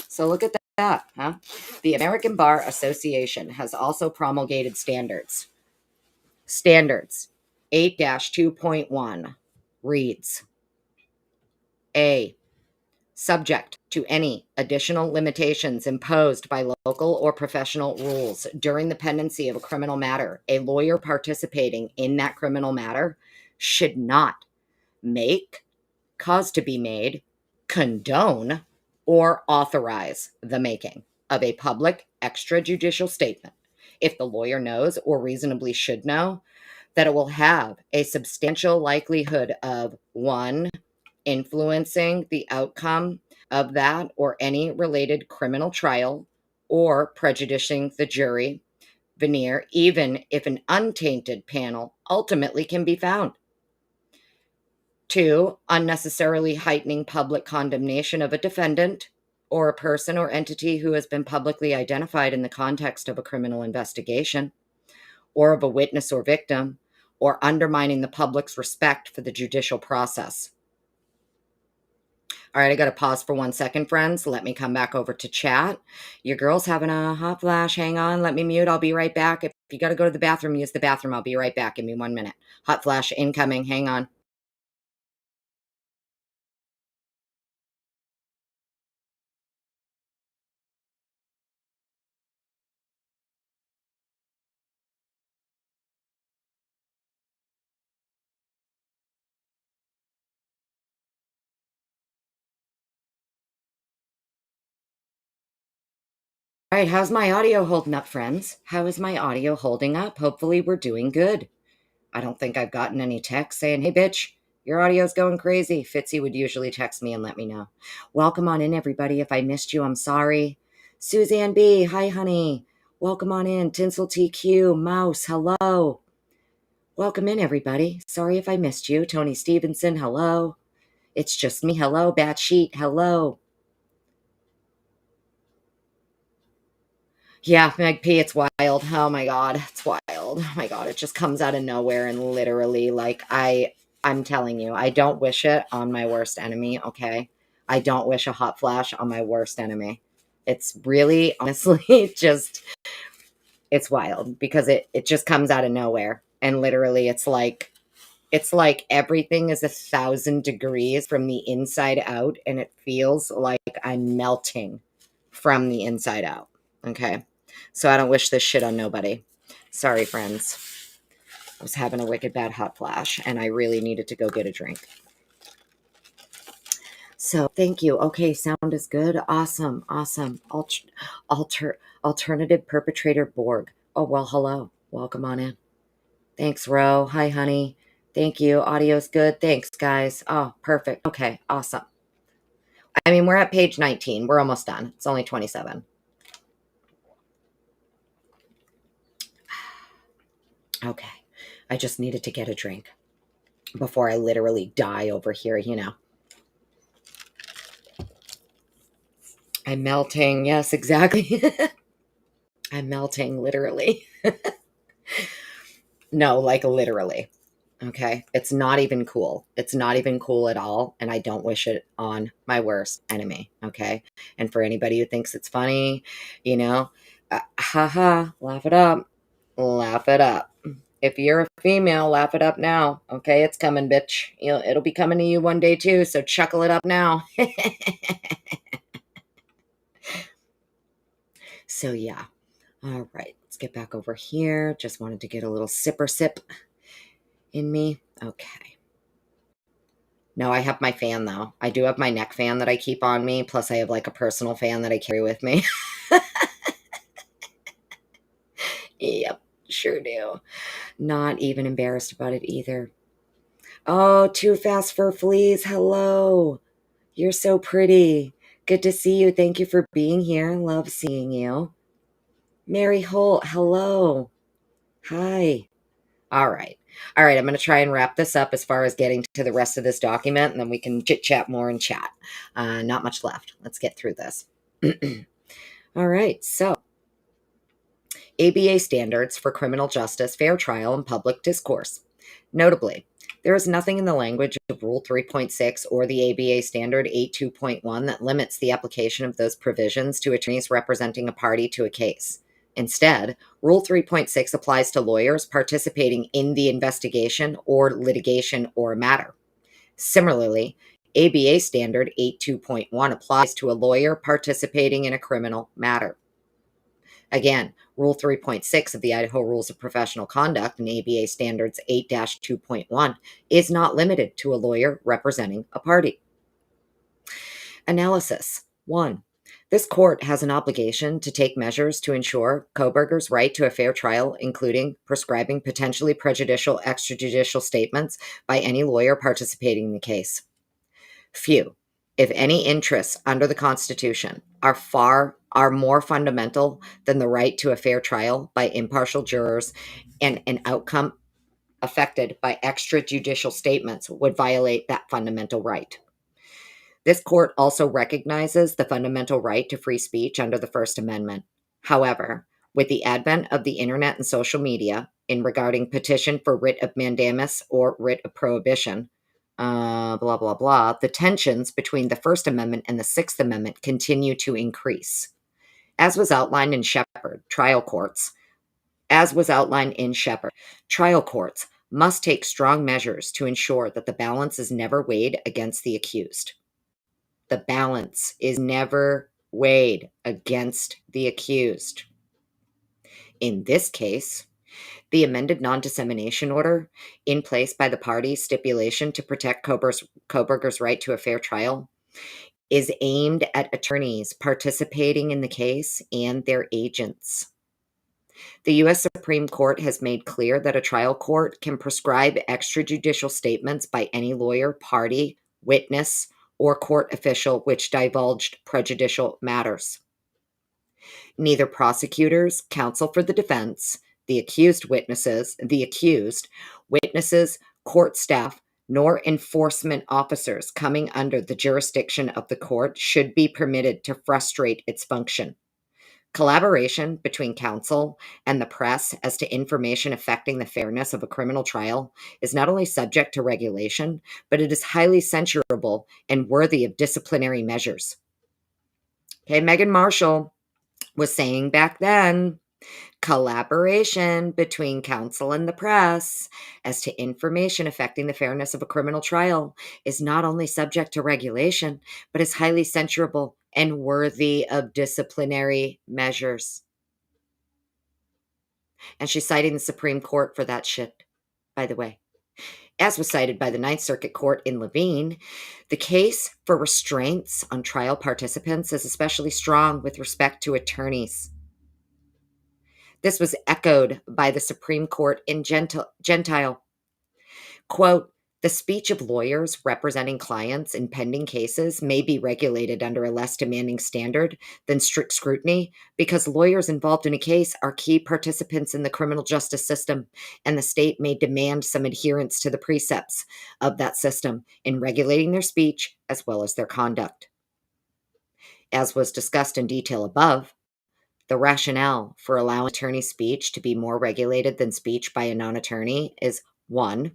So look at that, huh? The American Bar Association has also promulgated standards. Standards 8-2.1 reads, A, subject to any additional limitations imposed by local or professional rules during the pendency of a criminal matter, a lawyer participating in that criminal matter should not make, cause to be made, condone, or authorize the making of a public extrajudicial statement if the lawyer knows or reasonably should know that it will have a substantial likelihood of 1, influencing the outcome of that or any related criminal trial or prejudicing the jury veneer, even if an untainted panel ultimately can be found. 2, unnecessarily heightening public condemnation of a defendant or a person or entity who has been publicly identified in the context of a criminal investigation or of a witness or victim, or undermining the public's respect for the judicial process. All right, I got to pause for 1 second, friends. Let me come back over to chat. Your girl's having a hot flash. Hang on. Let me mute. I'll be right back. If you got to go to the bathroom, use the bathroom. I'll be right back. Give me 1 minute. Hot flash incoming. Hang on. All right, how's my audio holding up, friends? How is my audio holding up? Hopefully we're doing good. I don't think I've gotten any texts saying, hey, bitch, your audio's going crazy. Fitzy would usually text me and let me know. Welcome on in, everybody. If I missed you, I'm sorry. Suzanne B., hi, honey. Welcome on in. Tinsel TQ, Mouse, hello. Welcome in, everybody. Sorry if I missed you. Tony Stevenson, hello. It's just me, hello. Bat Sheet, hello. Yeah, Meg P, it's wild. Oh my God, it's wild. Oh my God, it just comes out of nowhere and literally, like, I'm telling you, I don't wish it on my worst enemy, okay? I don't wish a hot flash on my worst enemy. It's really, honestly, just, it's wild because it just comes out of nowhere. And literally, it's like everything is 1,000 degrees from the inside out, and it feels like I'm melting from the inside out, okay? So I don't wish this shit on nobody. Sorry, friends. I was having a wicked bad hot flash, and I really needed to go get a drink. So thank you. Okay, sound is good. Awesome. Alternative perpetrator Borg. Oh, well, hello. Welcome on in. Thanks, Ro. Hi, honey. Thank you. Audio's good. Thanks, guys. Oh, perfect. Okay, awesome. I mean, we're at page 19. We're almost done. It's only 27. Okay. I just needed to get a drink before I literally die over here, you know. I'm melting. Yes, exactly. I'm melting, literally. No, like literally. Okay. It's not even cool. It's not even cool at all. And I don't wish it on my worst enemy. Okay. And for anybody who thinks it's funny, you know, haha, laugh it up. Laugh it up. If you're a female, laugh it up now. Okay, it's coming, bitch. It'll be coming to you one day too, so chuckle it up now. So, yeah. All right, let's get back over here. Just wanted to get a little sipper sip in me. Okay. No, I have my fan though. I do have my neck fan that I keep on me. Plus, I have like a personal fan that I carry with me. Yep, sure do. Not even embarrassed about it either. Oh, too fast for fleas. Hello. You're so pretty. Good to see you. Thank you for being here. Love seeing you. Mary Holt, hello. Hi. All right. All right. I'm going to try and wrap this up as far as getting to the rest of this document, and then we can chit chat more and chat. Not much left. Let's get through this. All right. So, ABA standards for criminal justice, fair trial, and public discourse. Notably, there is nothing in the language of Rule 3.6 or the ABA Standard 82.1 that limits the application of those provisions to attorneys representing a party to a case. Instead, Rule 3.6 applies to lawyers participating in the investigation or litigation or a matter. Similarly, ABA Standard 82.1 applies to a lawyer participating in a criminal matter. Again, Rule 3.6 of the Idaho Rules of Professional Conduct and ABA Standards 8-2.1 is not limited to a lawyer representing a party. Analysis 1. This court has an obligation to take measures to ensure Kohberger's right to a fair trial, including prescribing potentially prejudicial extrajudicial statements by any lawyer participating in the case. Few, if any, interests under the Constitution are more fundamental than the right to a fair trial by impartial jurors, and an outcome affected by extrajudicial statements would violate that fundamental right. This court also recognizes the fundamental right to free speech under the First Amendment. However, with the advent of the internet and social media in regarding petition for writ of mandamus or writ of prohibition, blah, blah, blah, the tensions between the First Amendment and the Sixth Amendment continue to increase. As was outlined in Shepard, trial courts must take strong measures to ensure that the balance is never weighed against the accused. The balance is never weighed against the accused. In this case, the amended non-dissemination order in place by the parties' stipulation to protect Kohberger's right to a fair trial is aimed at attorneys participating in the case and their agents. The U.S. Supreme Court has made clear that a trial court can prescribe extrajudicial statements by any lawyer, party, witness, or court official which divulged prejudicial matters. Neither prosecutors, counsel for the defense, the accused, witnesses, court staff, nor enforcement officers coming under the jurisdiction of the court should be permitted to frustrate its function. Collaboration between counsel and the press as to information affecting the fairness of a criminal trial is not only subject to regulation, but it is highly censurable and worthy of disciplinary measures. Okay, Meghan Marshall was saying back then, collaboration between counsel and the press as to information affecting the fairness of a criminal trial is not only subject to regulation, but is highly censurable and worthy of disciplinary measures. And she's citing the Supreme Court for that shit, by the way. As was cited by the Ninth Circuit Court in Levine, the case for restraints on trial participants is especially strong with respect to attorneys. This was echoed by the Supreme Court in Gentile. Quote, the speech of lawyers representing clients in pending cases may be regulated under a less demanding standard than strict scrutiny because lawyers involved in a case are key participants in the criminal justice system, and the state may demand some adherence to the precepts of that system in regulating their speech as well as their conduct. As was discussed in detail above, the rationale for allowing attorney speech to be more regulated than speech by a non-attorney is 1.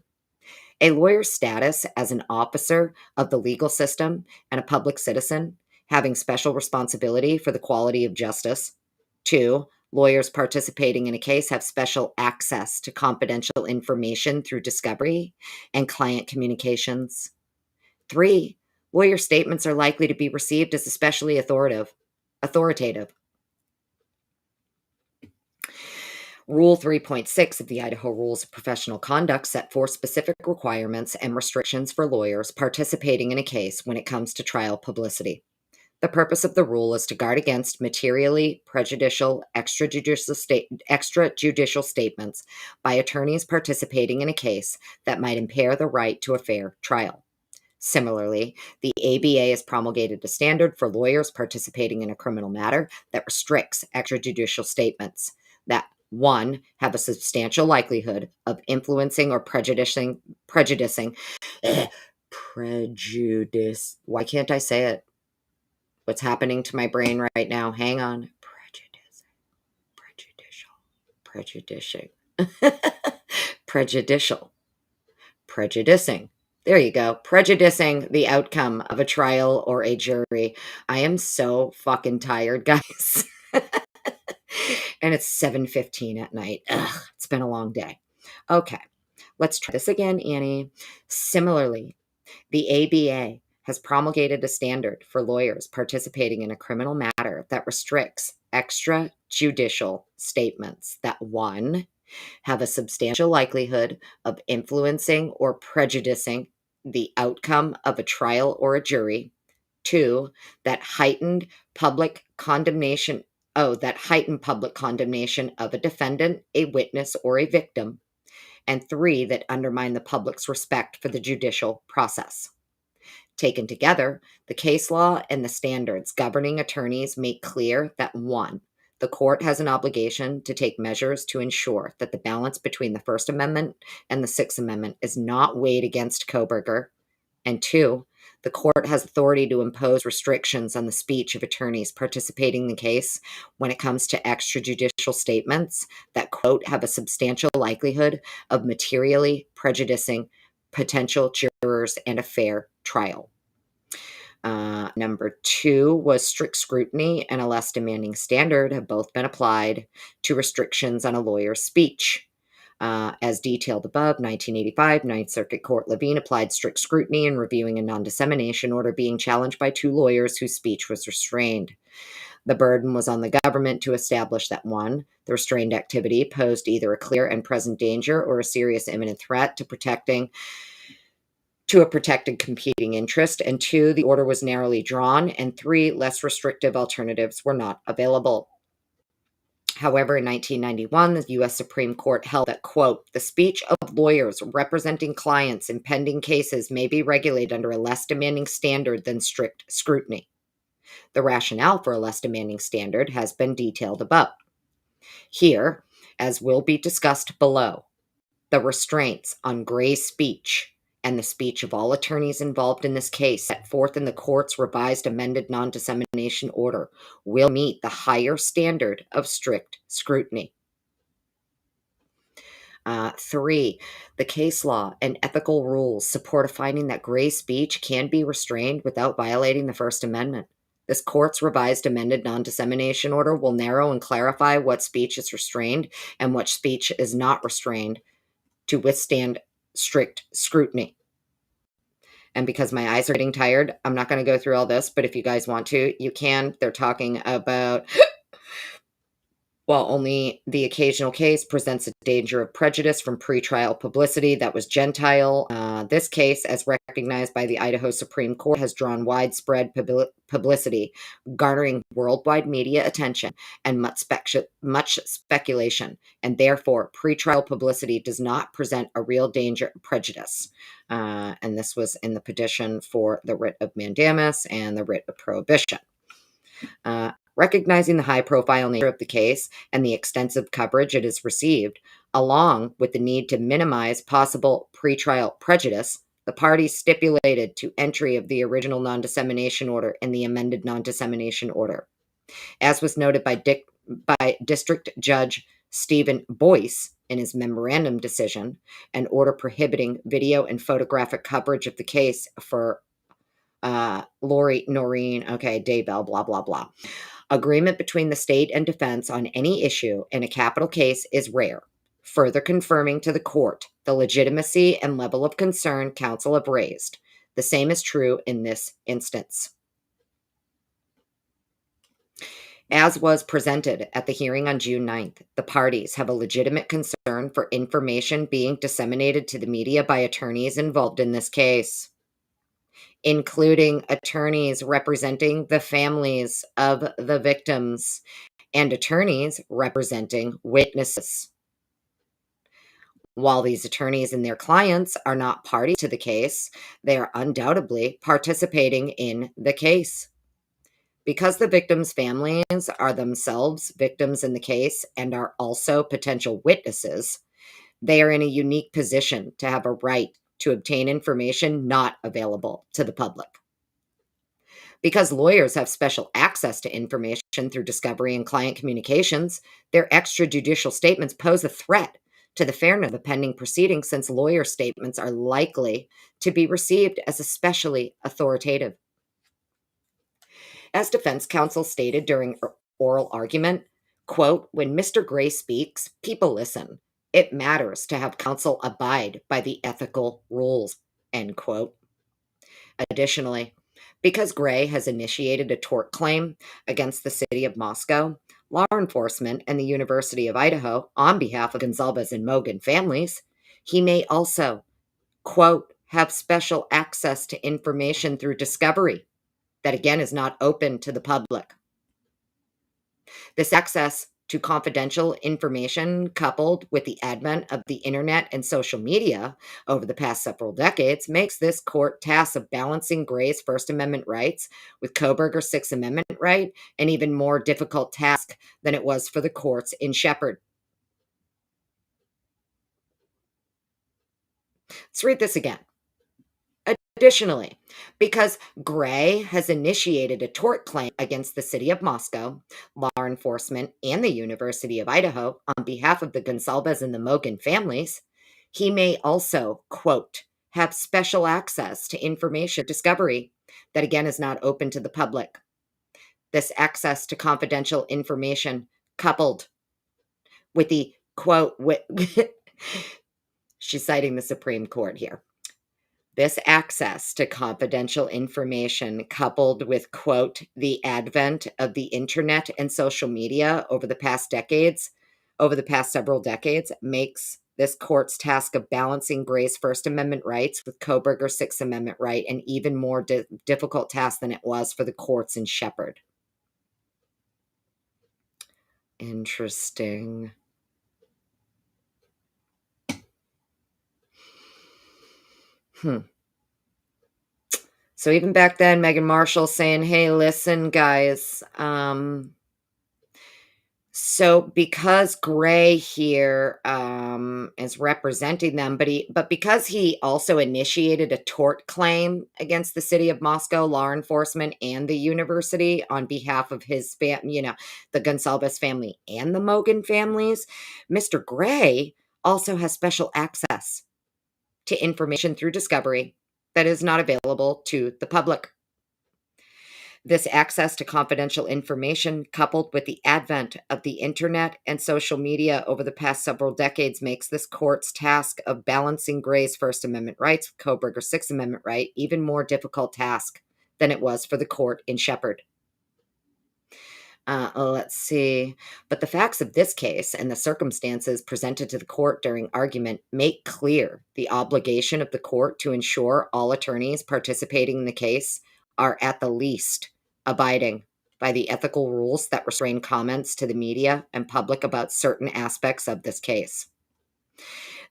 A lawyer's status as an officer of the legal system and a public citizen, having special responsibility for the quality of justice. 2. Lawyers participating in a case have special access to confidential information through discovery and client communications. 3, lawyer statements are likely to be received as especially authoritative. Rule 3.6 of the Idaho Rules of Professional Conduct set forth specific requirements and restrictions for lawyers participating in a case when it comes to trial publicity. The purpose of the rule is to guard against materially prejudicial extrajudicial statements by attorneys participating in a case that might impair the right to a fair trial. Similarly, the ABA has promulgated a standard for lawyers participating in a criminal matter that restricts extrajudicial statements that, 1, have a substantial likelihood of influencing or prejudicing, why can't I say it? What's happening to my brain right now? Hang on. Prejudicing. There you go. Prejudicing the outcome of a trial or a jury. I am so fucking tired, guys. And it's 7:15 at night. Ugh, it's been a long day. Okay, let's try this again, Annie. Similarly, the ABA has promulgated a standard for lawyers participating in a criminal matter that restricts extrajudicial statements that, 1, have a substantial likelihood of influencing or prejudicing the outcome of a trial or a jury. 2, that heightened public condemnation of a defendant, a witness, or a victim. And 3, that undermine the public's respect for the judicial process. Taken together, the case law and the standards governing attorneys make clear that, 1, the court has an obligation to take measures to ensure that the balance between the First Amendment and the Sixth Amendment is not weighed against Kohberger, and 2, the court has authority to impose restrictions on the speech of attorneys participating in the case when it comes to extrajudicial statements that, quote, have a substantial likelihood of materially prejudicing potential jurors and a fair trial. Number 2 was strict scrutiny and a less demanding standard have both been applied to restrictions on a lawyer's speech. As detailed above, 1985, Ninth Circuit Court Levine applied strict scrutiny in reviewing a non-dissemination order being challenged by 2 lawyers whose speech was restrained. The burden was on the government to establish that, 1, the restrained activity posed either a clear and present danger or a serious imminent threat to a protected competing interest, and 2, the order was narrowly drawn, and 3, less restrictive alternatives were not available. However, in 1991, the U.S. Supreme Court held that, quote, the speech of lawyers representing clients in pending cases may be regulated under a less demanding standard than strict scrutiny. The rationale for a less demanding standard has been detailed above. Here, as will be discussed below, the restraints on gray speech and the speech of all attorneys involved in this case set forth in the court's revised amended non-dissemination order will meet the higher standard of strict scrutiny. 3, the case law and ethical rules support a finding that gray speech can be restrained without violating the First Amendment. This court's revised amended non-dissemination order will narrow and clarify what speech is restrained and what speech is not restrained to withstand strict scrutiny. And because my eyes are getting tired, I'm not going to go through all this, but if you guys want to, you can. They're talking about, while only the occasional case presents a danger of prejudice from pretrial publicity that was Gentile, this case, as recognized by the Idaho Supreme Court, has drawn widespread publicity, garnering worldwide media attention and much speculation, and therefore pretrial publicity does not present a real danger of prejudice. And this was in the petition for the writ of mandamus and the writ of prohibition. Recognizing the high-profile nature of the case and the extensive coverage it has received, along with the need to minimize possible pretrial prejudice, the parties stipulated to entry of the original non-dissemination order and the amended non-dissemination order. As was noted by District Judge Stephen Boyce in his memorandum decision, an order prohibiting video and photographic coverage of the case for Lori Noreen, Daybell, blah, blah, blah. Agreement between the state and defense on any issue in a capital case is rare, further confirming to the court the legitimacy and level of concern counsel have raised. The same is true in this instance. As was presented at the hearing on June 9th, the parties have a legitimate concern for information being disseminated to the media by attorneys involved in this case, including attorneys representing the families of the victims and attorneys representing witnesses. While these attorneys and their clients are not parties to the case, they are undoubtedly participating in the case. Because the victims' families are themselves victims in the case and are also potential witnesses, they are in a unique position to have a right to obtain information not available to the public. Because lawyers have special access to information through discovery and client communications, their extrajudicial statements pose a threat to the fairness of the pending proceeding, since lawyer statements are likely to be received as especially authoritative. As defense counsel stated during oral argument, quote, "When Mr. Gray speaks, people listen. It matters to have counsel abide by the ethical rules," end quote. Additionally, because Gray has initiated a tort claim against the city of Moscow, law enforcement, and the University of Idaho on behalf of Gonzalez and Mogan families, he may also, quote, "have special access to information through discovery that again is not open to the public." This access to confidential information, coupled with the advent of the internet and social media over the past several decades, makes this court task of balancing Gray's First Amendment rights with Kohberger's Sixth Amendment right an even more difficult task than it was for the courts in Shepherd. Let's read this again. Additionally, because Gray has initiated a tort claim against the city of Moscow, law enforcement, and the University of Idaho on behalf of the Gonsalves and the Mogan families, he may also, quote, "have special access to information discovery that again is not open to the public." This access to confidential information, coupled with the quote, she's citing the Supreme Court here. This access to confidential information, coupled with, quote, "the advent of the internet and social media over the past several decades, makes this court's task of balancing Gray's First Amendment rights with Kohberger's Sixth Amendment right an even more difficult task than it was for the courts in Shepherd." Interesting. So even back then, Meghan Markle saying, "Hey, listen, guys, so because Gray here is representing them, but because he also initiated a tort claim against the city of Moscow, law enforcement, and the university on behalf of his the Gonsalves family and the Mogan families, Mr. Gray also has special access to information through discovery that is not available to the public. This access to confidential information, coupled with the advent of the internet and social media over the past several decades, makes this court's task of balancing Gray's First Amendment rights with Kohberger's Sixth Amendment right even more difficult task than it was for the court in Shepherd. Let's see. But the facts of this case and the circumstances presented to the court during argument make clear the obligation of the court to ensure all attorneys participating in the case are at the least abiding by the ethical rules that restrain comments to the media and public about certain aspects of this case.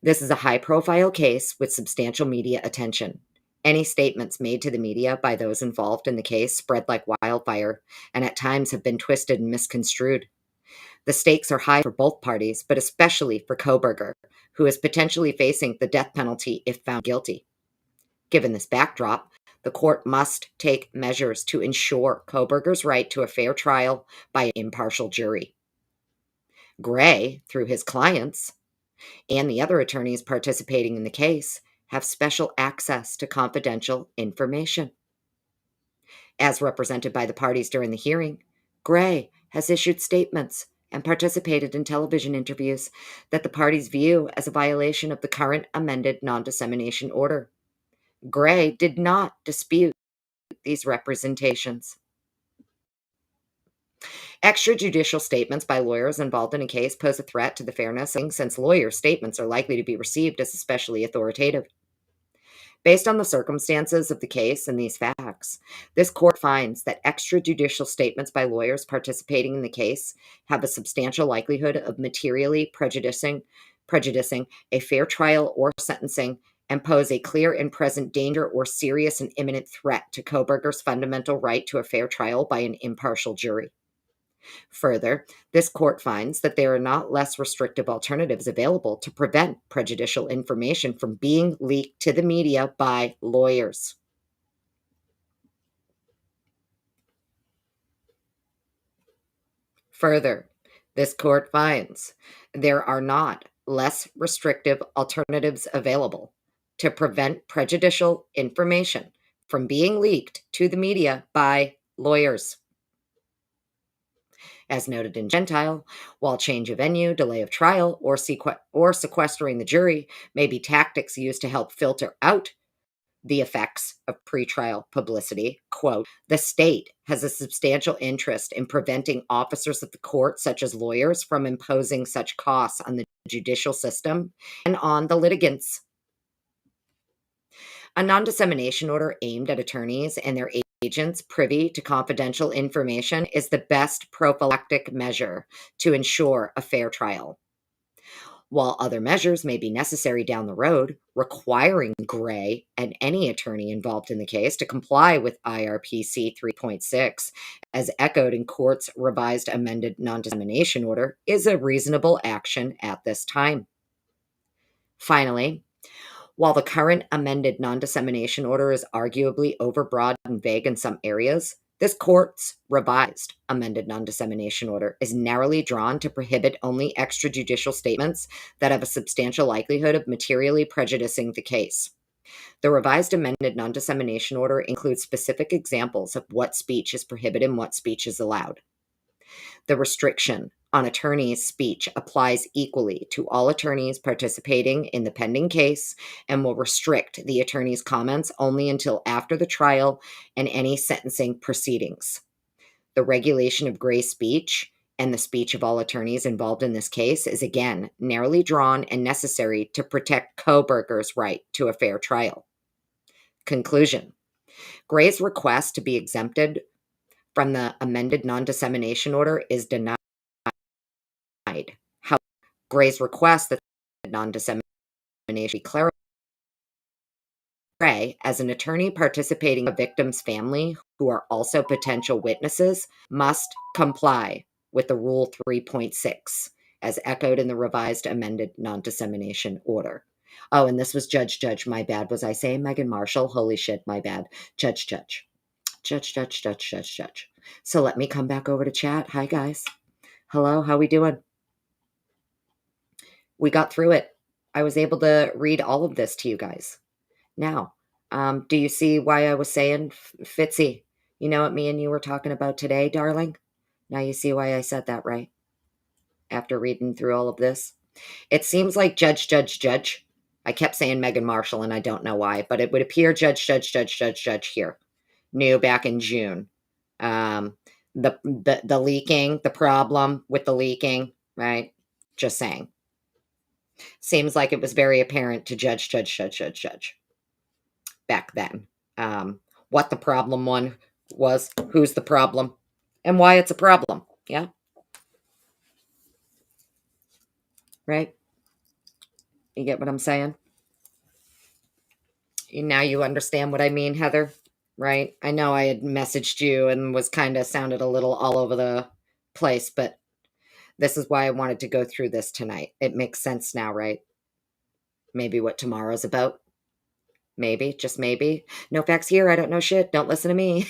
This is a high-profile case with substantial media attention. Any statements made to the media by those involved in the case spread like wildfire and at times have been twisted and misconstrued. The stakes are high for both parties, but especially for Kohberger, who is potentially facing the death penalty if found guilty. Given this backdrop, the court must take measures to ensure Kohberger's right to a fair trial by an impartial jury. Gray, through his clients, and the other attorneys participating in the case, have special access to confidential information. As represented by the parties during the hearing, Gray has issued statements and participated in television interviews that the parties view as a violation of the current amended non-dissemination order. Gray did not dispute these representations. Extrajudicial statements by lawyers involved in a case pose a threat to the fairness, since lawyers' statements are likely to be received as especially authoritative. Based on the circumstances of the case and these facts, this court finds that extrajudicial statements by lawyers participating in the case have a substantial likelihood of materially prejudicing a fair trial or sentencing, and pose a clear and present danger or serious and imminent threat to Kohberger's fundamental right to a fair trial by an impartial jury. Further, this court finds that there are not less restrictive alternatives available to prevent prejudicial information from being leaked to the media by lawyers. Further, this court finds there are not less restrictive alternatives available to prevent prejudicial information from being leaked to the media by lawyers. As noted in Gentile, while change of venue, delay of trial, or sequestering the jury may be tactics used to help filter out the effects of pretrial publicity, quote, the state has a substantial interest in preventing officers of the court, such as lawyers, from imposing such costs on the judicial system and on the litigants. A non-dissemination order aimed at attorneys and their agents privy to confidential information is the best prophylactic measure to ensure a fair trial. While other measures may be necessary down the road, requiring Gray and any attorney involved in the case to comply with IRPC 3.6, as echoed in court's revised amended non-dissemination order, is a reasonable action at this time. Finally, while the current amended non-dissemination order is arguably overbroad and vague in some areas, this court's revised amended non-dissemination order is narrowly drawn to prohibit only extrajudicial statements that have a substantial likelihood of materially prejudicing the case. The revised amended non-dissemination order includes specific examples of what speech is prohibited and what speech is allowed. The restriction on attorneys' speech applies equally to all attorneys participating in the pending case and will restrict the attorney's comments only until after the trial and any sentencing proceedings. The regulation of Gray speech and the speech of all attorneys involved in this case is again narrowly drawn and necessary to protect Kohberger's right to a fair trial. Conclusion: Gray's request to be exempted from the amended non-dissemination order is denied. How Gray's request that non-dissemination be clarified. Gray, as an attorney participating in a victim's family who are also potential witnesses, must comply with the Rule 3.6, as echoed in the revised amended non-dissemination order. Oh, and this was Judge, my bad. Was I saying Megan Marshall? Holy shit, my bad. Judge. So let me come back over to chat. Hi, guys. Hello, how we doing? We got through it. I was able to read all of this to you guys. Now, do you see why I was saying, Fitzy, you know what me and you were talking about today, darling? Now you see why I said that, right? After reading through all of this. It seems like Judge. I kept saying Megan Marshall, and I don't know why, but it would appear Judge here. New back in June. The leaking, the problem with the leaking, right? Just saying. Seems like it was very apparent to Judge back then. What the problem was, who's the problem, and why it's a problem. Yeah. Right? You get what I'm saying? Now you understand what I mean, Heather, right? I know I had messaged you and was kind of sounded a little all over the place, but this is why I wanted to go through this tonight. It makes sense now, right? Maybe what tomorrow's about. Maybe, just maybe. No facts here. I don't know shit. Don't listen to me.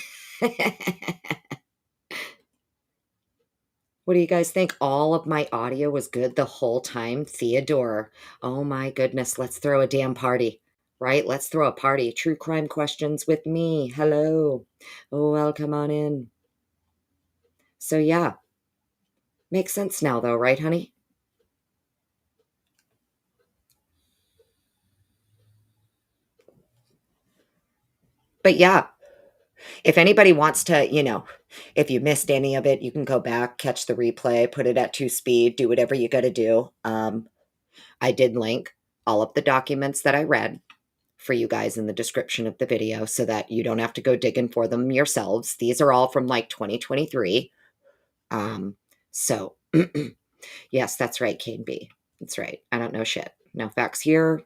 What do you guys think? All of my audio was good the whole time? Theodore. Oh my goodness. Let's throw a damn party, right? Let's throw a party. True crime questions with me. Hello. Oh, welcome on in. So yeah, makes sense now though, right, honey? But yeah, if anybody wants to, if you missed any of it, you can go back, catch the replay, put it at 2 speed, do whatever you got to do. I did link all of the documents that I read for you guys in the description of the video so that you don't have to go digging for them yourselves. These are all from like 2023. So yes, that's right, Kane B. That's right. I don't know shit. No facts here.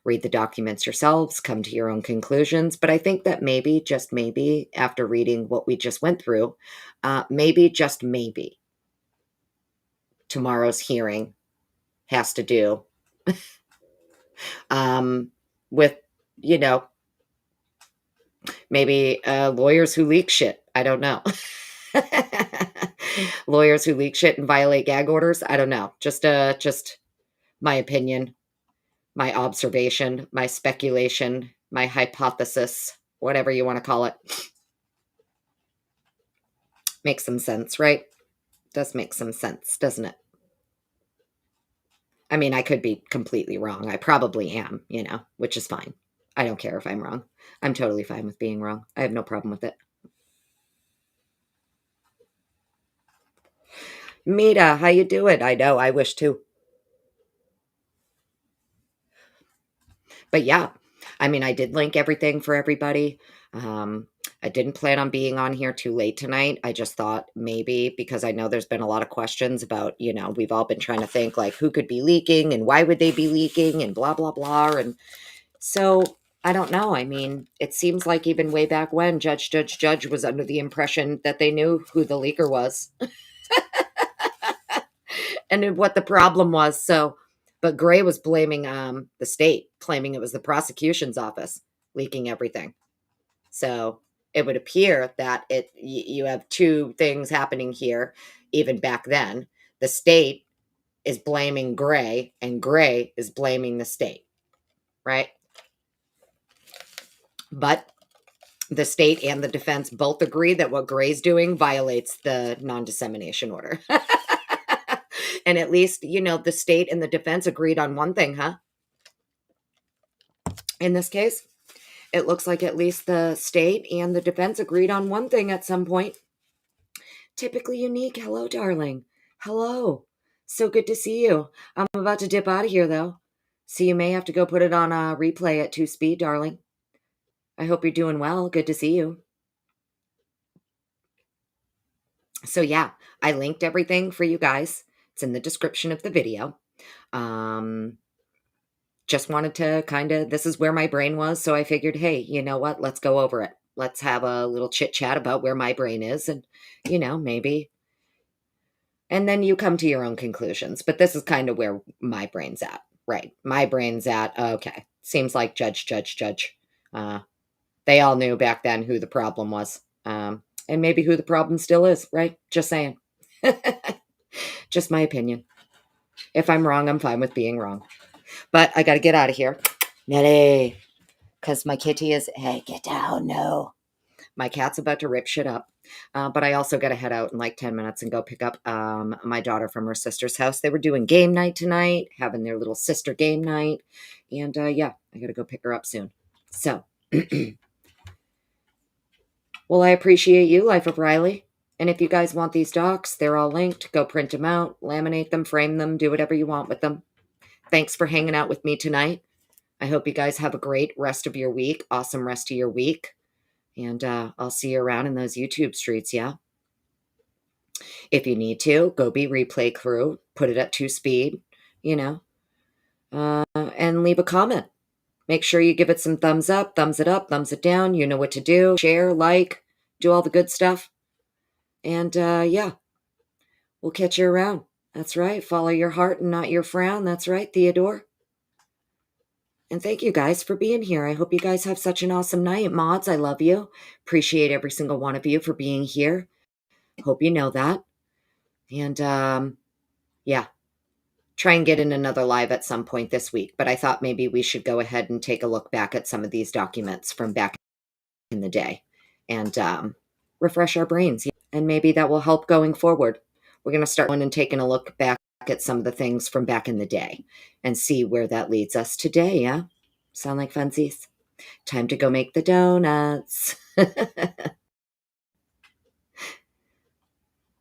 Read the documents yourselves, come to your own conclusions. But I think that maybe, just maybe, after reading what we just went through, maybe, just maybe, tomorrow's hearing has to do with, you know, maybe lawyers who leak shit. I don't know. Lawyers who leak shit and violate gag orders. I don't know. Just my opinion, my observation, my speculation, my hypothesis, whatever you want to call it. Makes some sense, right? Does make some sense, doesn't it? I mean, I could be completely wrong. I probably am, which is fine. I don't care if I'm wrong. I'm totally fine with being wrong. I have no problem with it. Mita, how you doing? I know, I wish too. But yeah, I mean, I did link everything for everybody. I didn't plan on being on here too late tonight. I just thought maybe because I know there's been a lot of questions about, we've all been trying to think like who could be leaking and why would they be leaking and blah, blah, blah. And so I don't know. I mean, it seems like even way back when Judge was under the impression that they knew who the leaker was and what the problem was. So, but Gray was blaming the state, claiming it was the prosecution's office leaking everything. So it would appear that you have two things happening here. Even back then, the state is blaming Gray, and Gray is blaming the state, right? But the state and the defense both agree that what Gray's doing violates the non-dissemination order. And at least, the state and the defense agreed on one thing, huh? In this case, it looks like at least the state and the defense agreed on one thing at some point. Typically unique. Hello, darling. Hello. So good to see you. I'm about to dip out of here, though. So you may have to go put it on a replay at 2 speed, darling. I hope you're doing well. Good to see you. So yeah, I linked everything for you guys. It's in the description of the video. Just wanted to this is where my brain was. So I figured, hey, you know what? Let's go over it. Let's have a little chit chat about where my brain is and, maybe. And then you come to your own conclusions. But this is kind of where my brain's at, right? My brain's at, okay, seems like judge. They all knew back then who the problem was. And maybe who the problem still is, right? Just saying. Just my opinion. If I'm wrong, I'm fine with being wrong. But I got to get out of here. Nelly. Because my kitty is, hey, get down, no. My cat's about to rip shit up. But I also got to head out in like 10 minutes and go pick up my daughter from her sister's house. They were doing game night tonight, having their little sister game night. And yeah, I got to go pick her up soon. So, well, I appreciate you, Life of Riley. And if you guys want these docs, they're all linked. Go print them out, laminate them, frame them, do whatever you want with them. Thanks for hanging out with me tonight. I hope you guys have a great rest of your week. Awesome rest of your week. And I'll see you around in those YouTube streets, yeah? If you need to, go be replay crew. Put it at 2 speed, and leave a comment. Make sure you give it some thumbs up, thumbs it down. You know what to do. Share, like, do all the good stuff. And yeah, we'll catch you around. That's right. Follow your heart and not your frown. That's right, Theodore. And thank you guys for being here. I hope you guys have such an awesome night. Mods, I love you. Appreciate every single one of you for being here. Hope you know that. And yeah, try and get in another live at some point this week. But I thought maybe we should go ahead and take a look back at some of these documents from back in the day and refresh our brains. And maybe that will help going forward. We're going to start one and taking a look back at some of the things from back in the day and see where that leads us today. Yeah? Sound like funsies? Time to go make the donuts.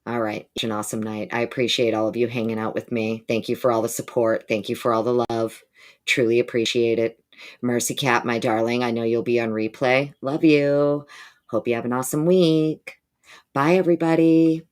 All right. An awesome night. I appreciate all of you hanging out with me. Thank you for all the support. Thank you for all the love. Truly appreciate it. Mercy Cat, my darling, I know you'll be on replay. Love you. Hope you have an awesome week. Bye, everybody.